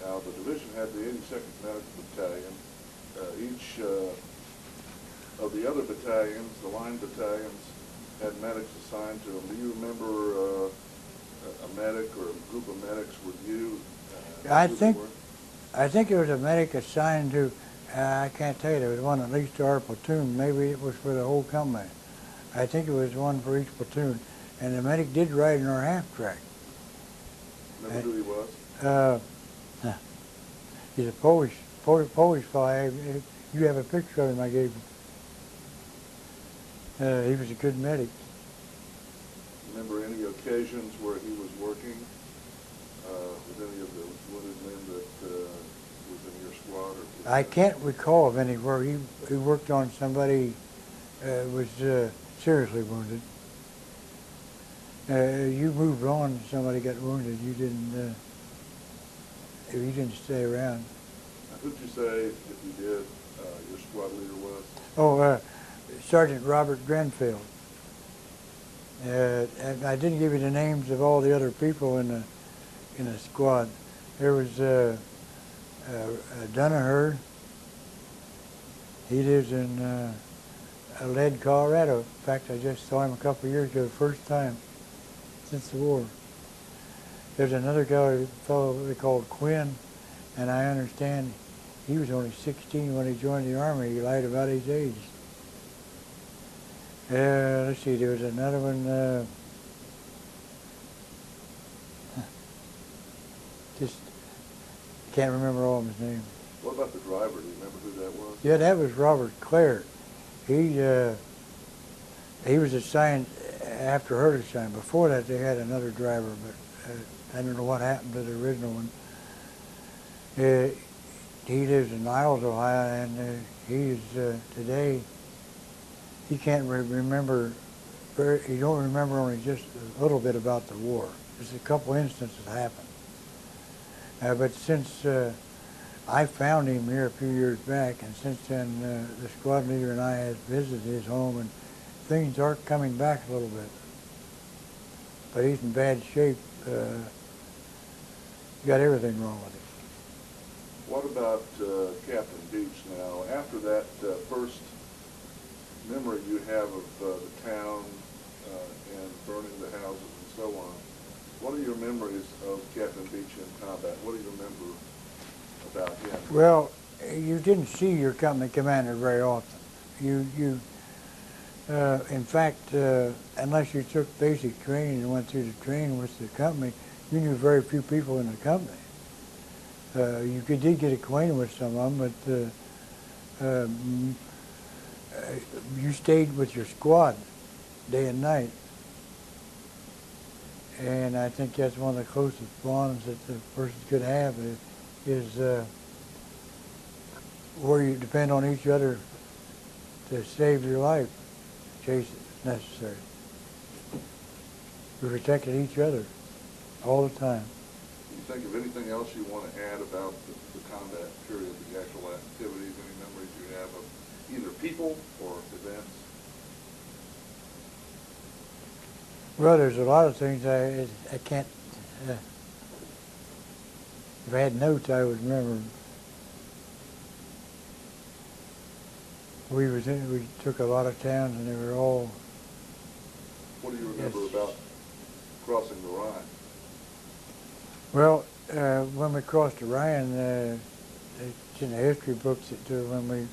Now, the division had the 82nd Medical Battalion. Each of the other battalions, the line battalions, had medics assigned to them. Do you remember a medic or a group of medics with you? I think it was a medic assigned to, I can't tell you, there was one at least to our platoon. Maybe it was for the whole company. I think it was one for each platoon. And the medic did ride in our half track. Remember who he was? He's a Polish fellow. You have a picture of him I gave you. He was a good medic. Remember any occasions where he was working with any of the wounded men that was in your squad? Or I can't recall of anywhere he worked on somebody was seriously wounded. You moved on and somebody got wounded. You didn't stay around. Now, who'd you say, if you did, your squad leader was? Oh, Sergeant Robert Grenfell. And I didn't give you the names of all the other people in the squad. There was Dunaher. He lives in Lead, Colorado. In fact, I just saw him a couple of years ago, the first time since the war. There's another fellow they called Quinn, and I understand he was only 16 when he joined the Army. He lied about his age. Let's see, there was another one, just can't remember all of his names. What about the driver? Do you remember who that was? Yeah, that was Robert Clare. He was assigned after her assignment. Before that, they had another driver, but I don't know what happened to the original one. He lives in Niles, Ohio, and he's today. He can't remember. He don't remember only just a little bit about the war. Just a couple instances happened. But since I found him here a few years back, and since then the squad leader and I have visited his home, and things are coming back a little bit. But he's in bad shape. Got everything wrong with him. What about Captain Beach now? After that first memory you have of the town and burning the houses and so on, what are your memories of Captain Beach in combat? What do you remember about him? Well, you didn't see your company commander very often. In fact, unless you took basic training and went through the training with the company, you knew very few people in the company. You did get acquainted with some of them, but you stayed with your squad day and night. And I think that's one of the closest bonds that the person could have is where you depend on each other to save your life, in case it's necessary. We protected each other all the time. Can you think of anything else you want to add about the combat period, the actual activities, any memories you have of either people or events? Well, there's a lot of things I can't, if I had notes, I would remember. We took a lot of towns, and they were all. What do you remember about crossing the Rhine? Well, when we crossed the Rhine, it's in the history books that when we,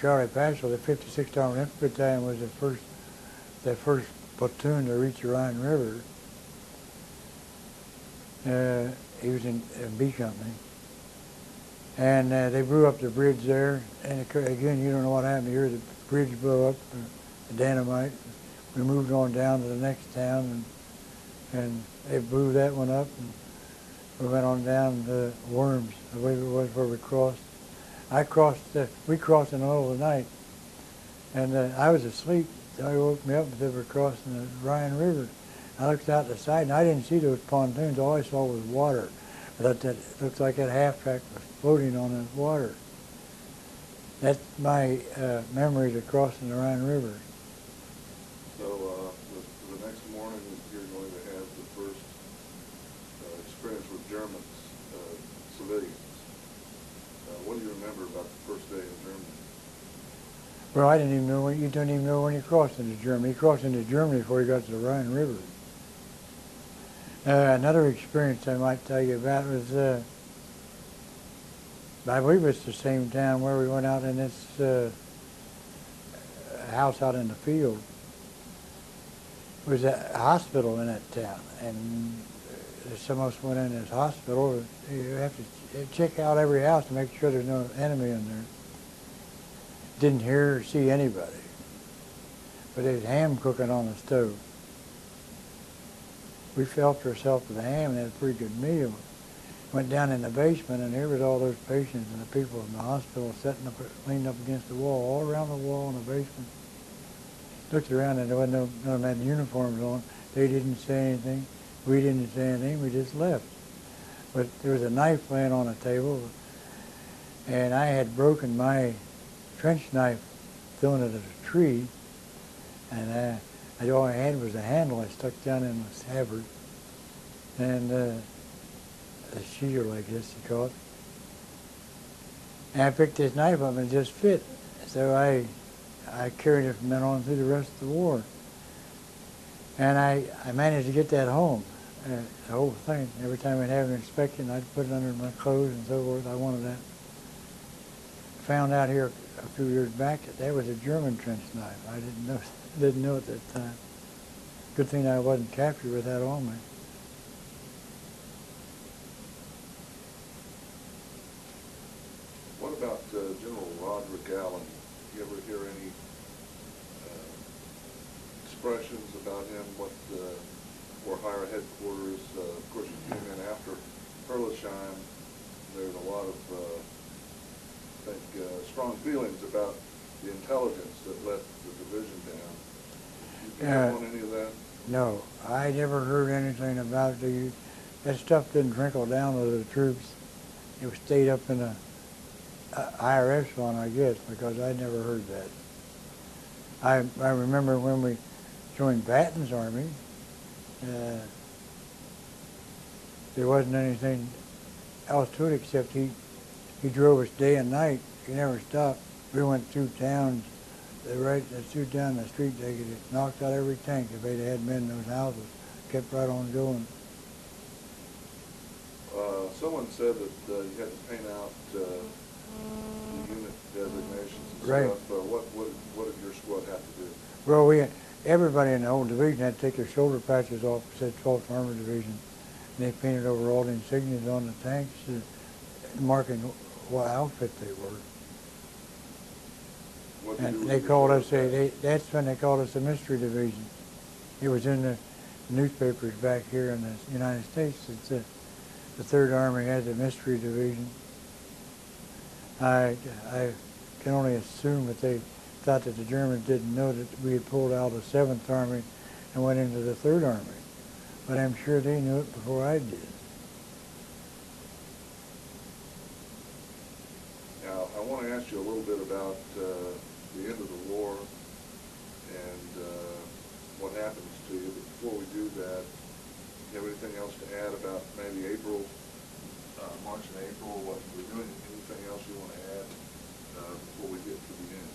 Charlie Patchell, the 56th Armored Infantry Battalion, was the first platoon to reach the Rhine River. He was in B Company. And they blew up the bridge there. And again, you don't know what happened here. The bridge blew up, the dynamite. We moved on down to the next town, and they blew that one up. And we went on down to Worms, I believe it was where we crossed. We crossed in the middle of the night. And I was asleep. They woke me up as they were crossing the Ryan River. I looked out the side, and I didn't see those pontoons. All I saw was water. I thought that looked like that half-track was floating on the water. That's my memories of crossing the Rhine River. So the next morning, you're going to have the first experience with Germans, civilians. What do you remember about the first day in Germany? Well, I didn't even know you don't even know when he crossed into Germany. He crossed into Germany before he got to the Rhine River. Another experience I might tell you about was, I believe it's the same town where we went out in this house out in the field. There was a hospital in that town, and some of us went in this hospital. You have to check out every house to make sure there's no enemy in there. Didn't hear or see anybody, but there's ham cooking on the stove. We helped ourselves with the ham and had a pretty good meal. Went down in the basement, and here was all those patients and the people in the hospital sitting up, leaned up against the wall, all around the wall in the basement. Looked around, and there wasn't none of them had uniforms on. They didn't say anything. We didn't say anything. We just left. But there was a knife laying on the table, and I had broken my trench knife, throwing it at a tree, and all I had was a handle I stuck down in the scabbard, and a shield, I guess you call it. And I picked this knife up and it just fit. So I carried it from then on through the rest of the war. And I managed to get that home, the whole thing. Every time I'd have an inspection, I'd put it under my clothes and so forth. I wanted that. Found out here a few years back that was a German trench knife. I didn't know at that time. Good thing I wasn't captured with that on me. What about General Roderick Allen? You ever hear any expressions about him? What were higher headquarters? Of course, you came in after Herlesheim. There's a lot of, I think, strong feelings about the intelligence that let the division down. Did you have on any of that? No, I never heard anything about it. That stuff didn't trickle down to the troops. It was stayed up in the higher echelon, I guess, because I never heard that. I remember when we joined Patton's army, there wasn't anything else to it except he drove us day and night. He never stopped. We went through towns. Through down the street, they could have knocked out every tank if they'd had men in those houses. Kept right on going. Someone said that you had to paint out the unit designations and Right. stuff. What did your squad have to do? Well, everybody in the whole division had to take their shoulder patches off. It said 12th Armored Division. And they painted over all the insignias on the tanks, marking what outfit they were. And they called us, that's when they called us the Mystery Division. It was in the newspapers back here in the United States. It's the Third Army had the Mystery Division. I can only assume that they thought that the Germans didn't know that we had pulled out of the 7th Army and went into the 3rd Army. But I'm sure they knew it before I did. Now, I want to ask you a little bit about the end of the war and what happens to you. But before we do that, do you have anything else to add about maybe April, March and April, what we're doing? Anything else you want to add before we get to the end?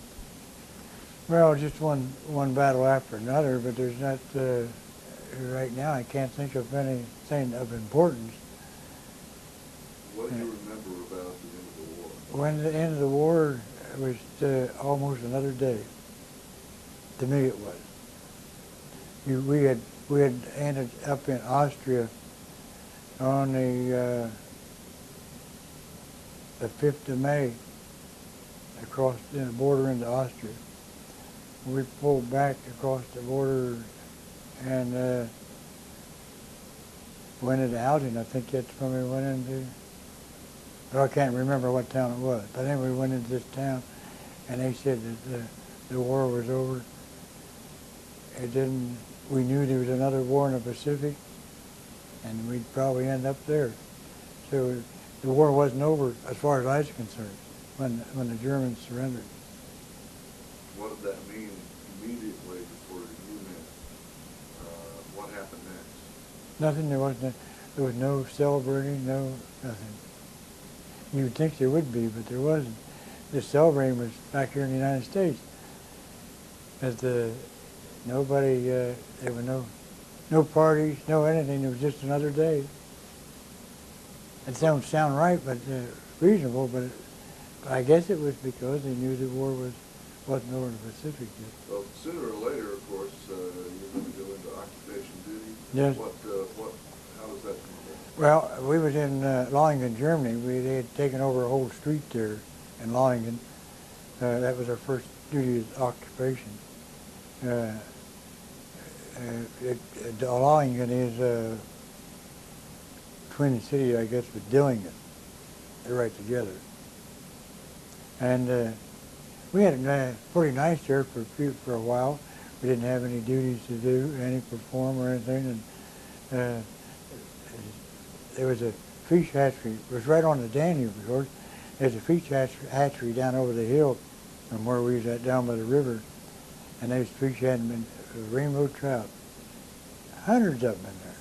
Well, just one battle after another, but there's not, right now I can't think of anything of importance. What do you remember about the end of the war? When the end of the war was almost another day. To me it was. We had ended up in Austria on the 5th of May, across the border into Austria. We pulled back across the border and went into Algion. I think that's when we went into, but I can't remember what town it was. But anyway, we went into this town, and they said that the war was over. It didn't. We knew there was another war in the Pacific, and we'd probably end up there. So the war wasn't over as far as I was concerned when the Germans surrendered. What did that mean immediately for you men? What happened next? Nothing. There was no celebrating. No nothing. You would think there would be, but there wasn't. The celebrating was back here in the United States. But nobody. There were no parties, no anything. It was just another day. It don't sound right, but reasonable. But I guess it was because they knew the war wasn't over in the Pacific yet. Well, sooner or later, of course, you're going to go into occupation duty. Yes. How was that going to Well, we was in Lolingen, Germany. They had taken over a whole street there in Lolingen. That was our first duty as occupation. Lolingen is a twin city, I guess, with Dillingen. They're right together. And we had it pretty nice there for a while. We didn't have any duties to do, any perform or anything. And there was a fish hatchery. It was right on the Danube, of course. There's a fish hatchery down over the hill from where we was at, down by the river. And those fish hadn't been rainbow trout. Hundreds of them in there.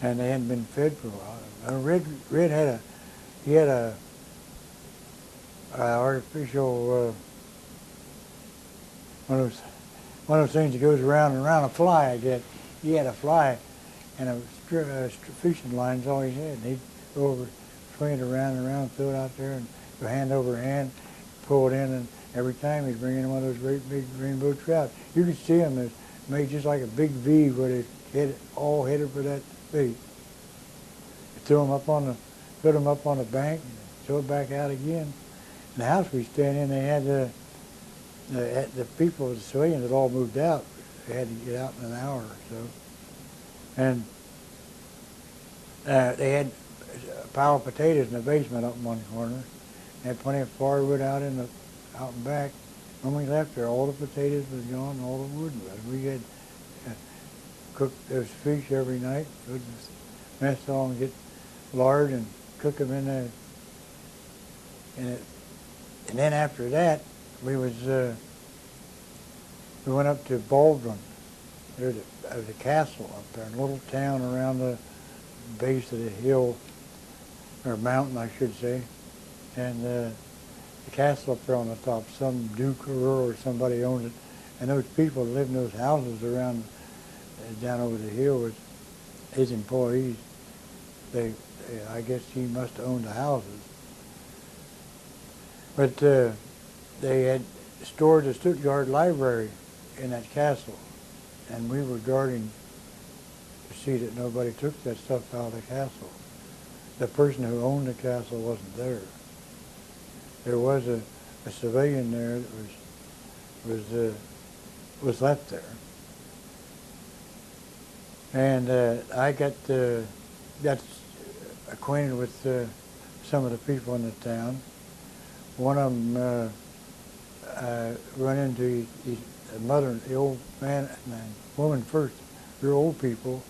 And they hadn't been fed for a while. Red had a artificial one of those things that goes around and around a fly. I guess he had a fly and a fishing line's all he had. And he'd go over, swing it around and around, throw it out there, and go hand over hand, pull it in, and every time he'd bring in one of those great big rainbow trout. You could see them as made just like a big V where they all headed for that bait. Throw them up on the bank, and throw it back out again. In the house we stayed in, they had the people, the civilians had all moved out. They had to get out in an hour or so. And they had a pile of potatoes in the basement up in one corner. They had plenty of firewood out in back. When we left there, all the potatoes was gone, and all the wood was. We had cooked those fish every night. Go to the mess hall and get lard and cook them in there. And then after that, we went up to Baldwin. There's a castle up there, a little town around the base of the hill, or mountain, I should say. And the castle up there on the top, some duke or earl or somebody owned it. And those people that lived in those houses around, down over the hill, was his employees. I guess he must have owned the houses. But they had stored the Stuttgart library in that castle, and we were guarding to see that nobody took that stuff out of the castle. The person who owned the castle wasn't there. There was a civilian there that was left there, and I got acquainted with some of the people in the town. One of them run into his mother, the old man and woman first. They're old people,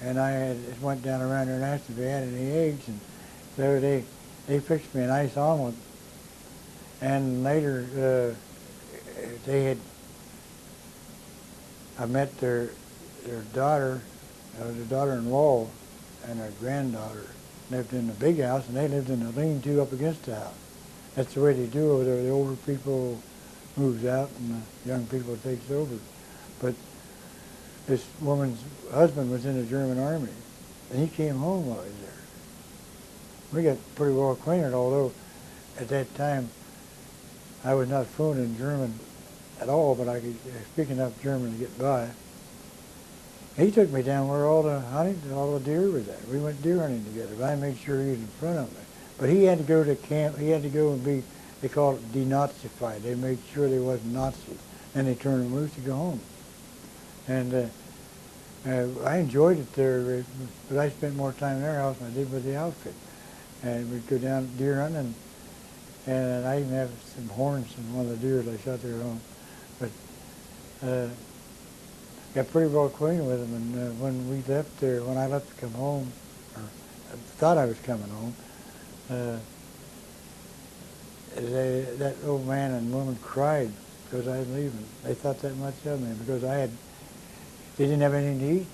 and I went down around there and asked if they had any eggs, and so they fixed me a nice omelet. And later, I met their daughter, their daughter-in-law, and their granddaughter lived in the big house, and they lived in the lean-to up against the house. That's the way they do over there. The older people moves out, and the young people takes over. But this woman's husband was in the German army, and he came home while he was there. We got pretty well acquainted, although at that time I was not fluent in German at all, but I could speak enough German to get by. He took me down where all the deer was at. We went deer hunting together, but I made sure he was in front of me. But he had to go to camp. He had to go and be, they call it denazified. They made sure they wasn't Nazis. And they turned him loose to go home. And I enjoyed it there, but I spent more time in their house than I did with the outfit. And we'd go down deer hunting, and I even have some horns in one of the deers I shot there on. But got pretty well acquainted with them, and when we left there, when I left to come home, or I thought I was coming home, that old man and woman cried because I was leaving. They thought that much of me because they didn't have anything to eat.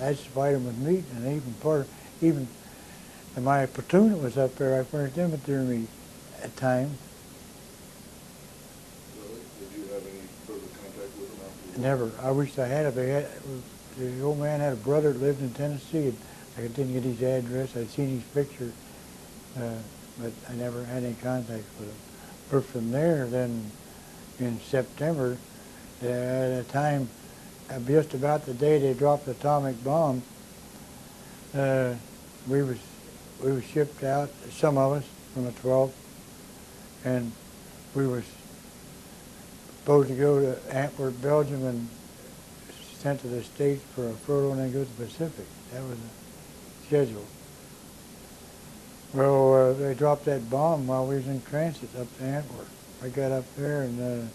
I supplied them with meat, and even in my platoon that was up there, I furnished them with their meat at times. Really? Did you have any further contact with them after you Never. I wished I had. The old man had a brother that lived in Tennessee. And I didn't get his address. I'd seen his picture, but I never had any contact with him. But from there, then in September, at a time, just about the day they dropped the atomic bomb, we was shipped out, some of us from the 12th, and we was supposed to go to Antwerp, Belgium, and sent to the States for a furlough and then go to the Pacific. That was the schedule. Well, they dropped that bomb while we was in transit up to Antwerp. I got up there and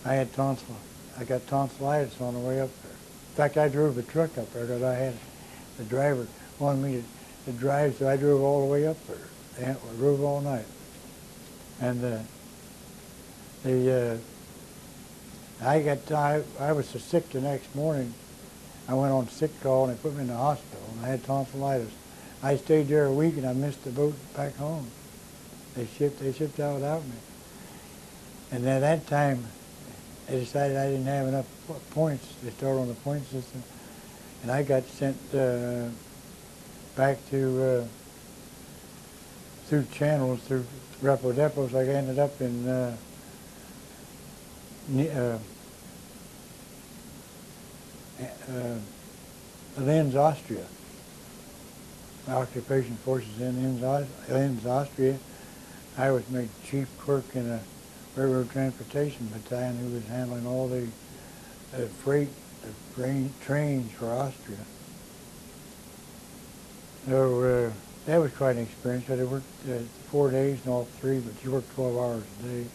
I got tonsillitis on the way up there. In fact, I drove the truck up there because the driver wanted me to drive, so I drove all the way up there. Antwerp, drove all night. And I was so sick the next morning, I went on sick call and they put me in the hospital and I had tonsillitis. I stayed there a week and I missed the boat back home. They shipped out without me. And at that time, they decided I didn't have enough points. They started on the point system. And I got sent back to, through channels, through repo depots. I ended up in Linz, Austria. My occupation forces in Linz, Austria. I was made chief clerk in a railroad transportation battalion who was handling all the freight, the trains for Austria. So that was quite an experience. I worked 4 days and all 3, but you worked 12 hours a day.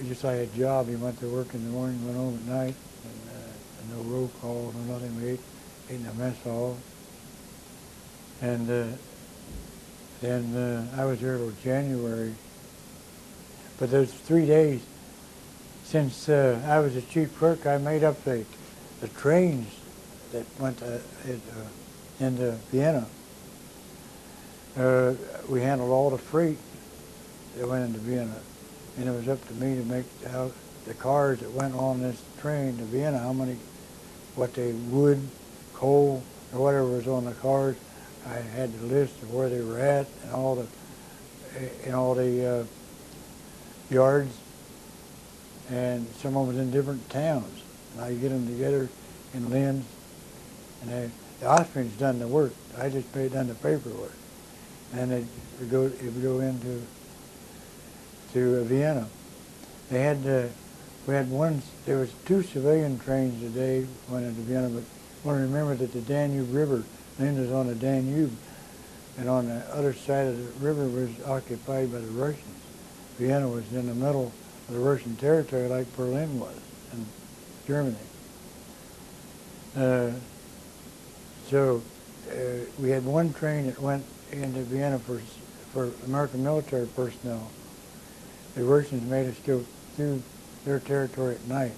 Just like a job, you went to work in the morning, went home at night, and no roll calls or nothing. We ate in a mess hall. And then I was there till January. But those 3 days, since I was a chief clerk, I made up the trains that went into Vienna. We handled all the freight that went into Vienna. And it was up to me to make out the cars that went on this train to Vienna, what they wood, coal, or whatever was on the cars. I had the list of where they were at and all the yards, and some of them was in different towns. And I get them together in Linz, and the Austrians done the work. I just done the paperwork, and it would go into Vienna. They had there was 2 civilian trains a day went into Vienna, but I want to remember that the Danube River, Linz is on the Danube, and on the other side of the river was occupied by the Russians. Vienna was in the middle of the Russian territory like Berlin was in Germany. So we had one train that went into Vienna for American military personnel. The Russians made us go through their territory at night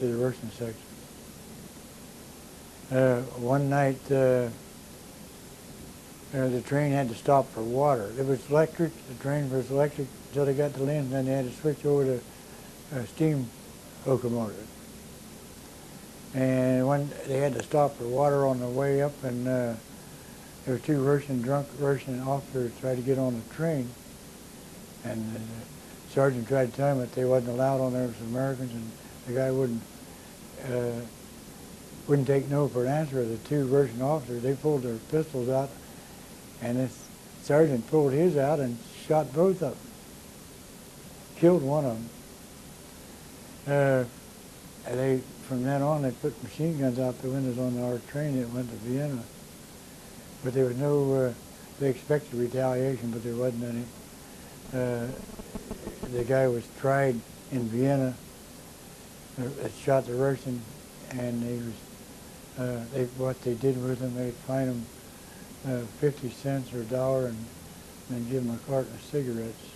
to the Russian section. One night, the train had to stop for water. It was electric. The train was electric until they got to Linz, and then they had to switch over to steam locomotive. And when they had to stop for water on the way up, and there were 2 drunk Russian officers tried to get on the train, and the sergeant tried to tell them that they wasn't allowed on there as Americans, and the guy wouldn't take no for an answer. The 2 Russian officers, they pulled their pistols out, and this sergeant pulled his out and shot both of them. Killed one of them. And from then on, they put machine guns out the windows on our train that went to Vienna. But there was they expected retaliation, but there wasn't any. The guy was tried in Vienna, that shot the Russian, and he was, what they did with him, they fined him 50 cents or $1 and then give him a carton of cigarettes.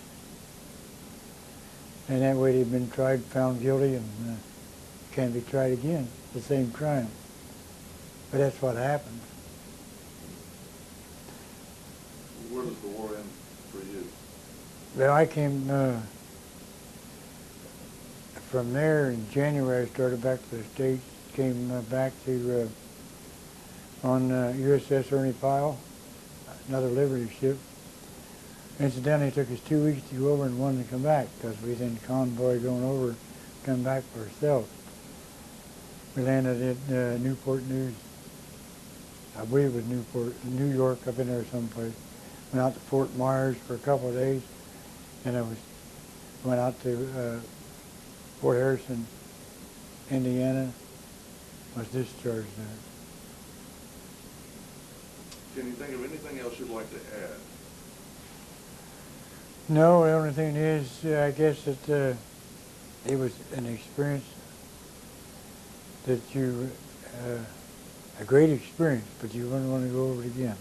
And that way they've been tried, found guilty, and can't be tried again, the same crime. But that's what happened. Where does the war end for you? Well, I came from there in January. I started back to the States, came back to on USS Ernie Pyle, another Liberty ship. Incidentally, it took us 2 weeks to go over and 1 to come back because we was in convoy going over, come back for ourselves. We landed at Newport News. I believe it was New York, up in there someplace. Went out to Fort Myers for a couple of days, and went out to Fort Harrison, Indiana. Was discharged there. Can you think of anything else you'd like to add? No, the only thing is, I guess that it was an experience that a great experience, but you wouldn't want to go over it again.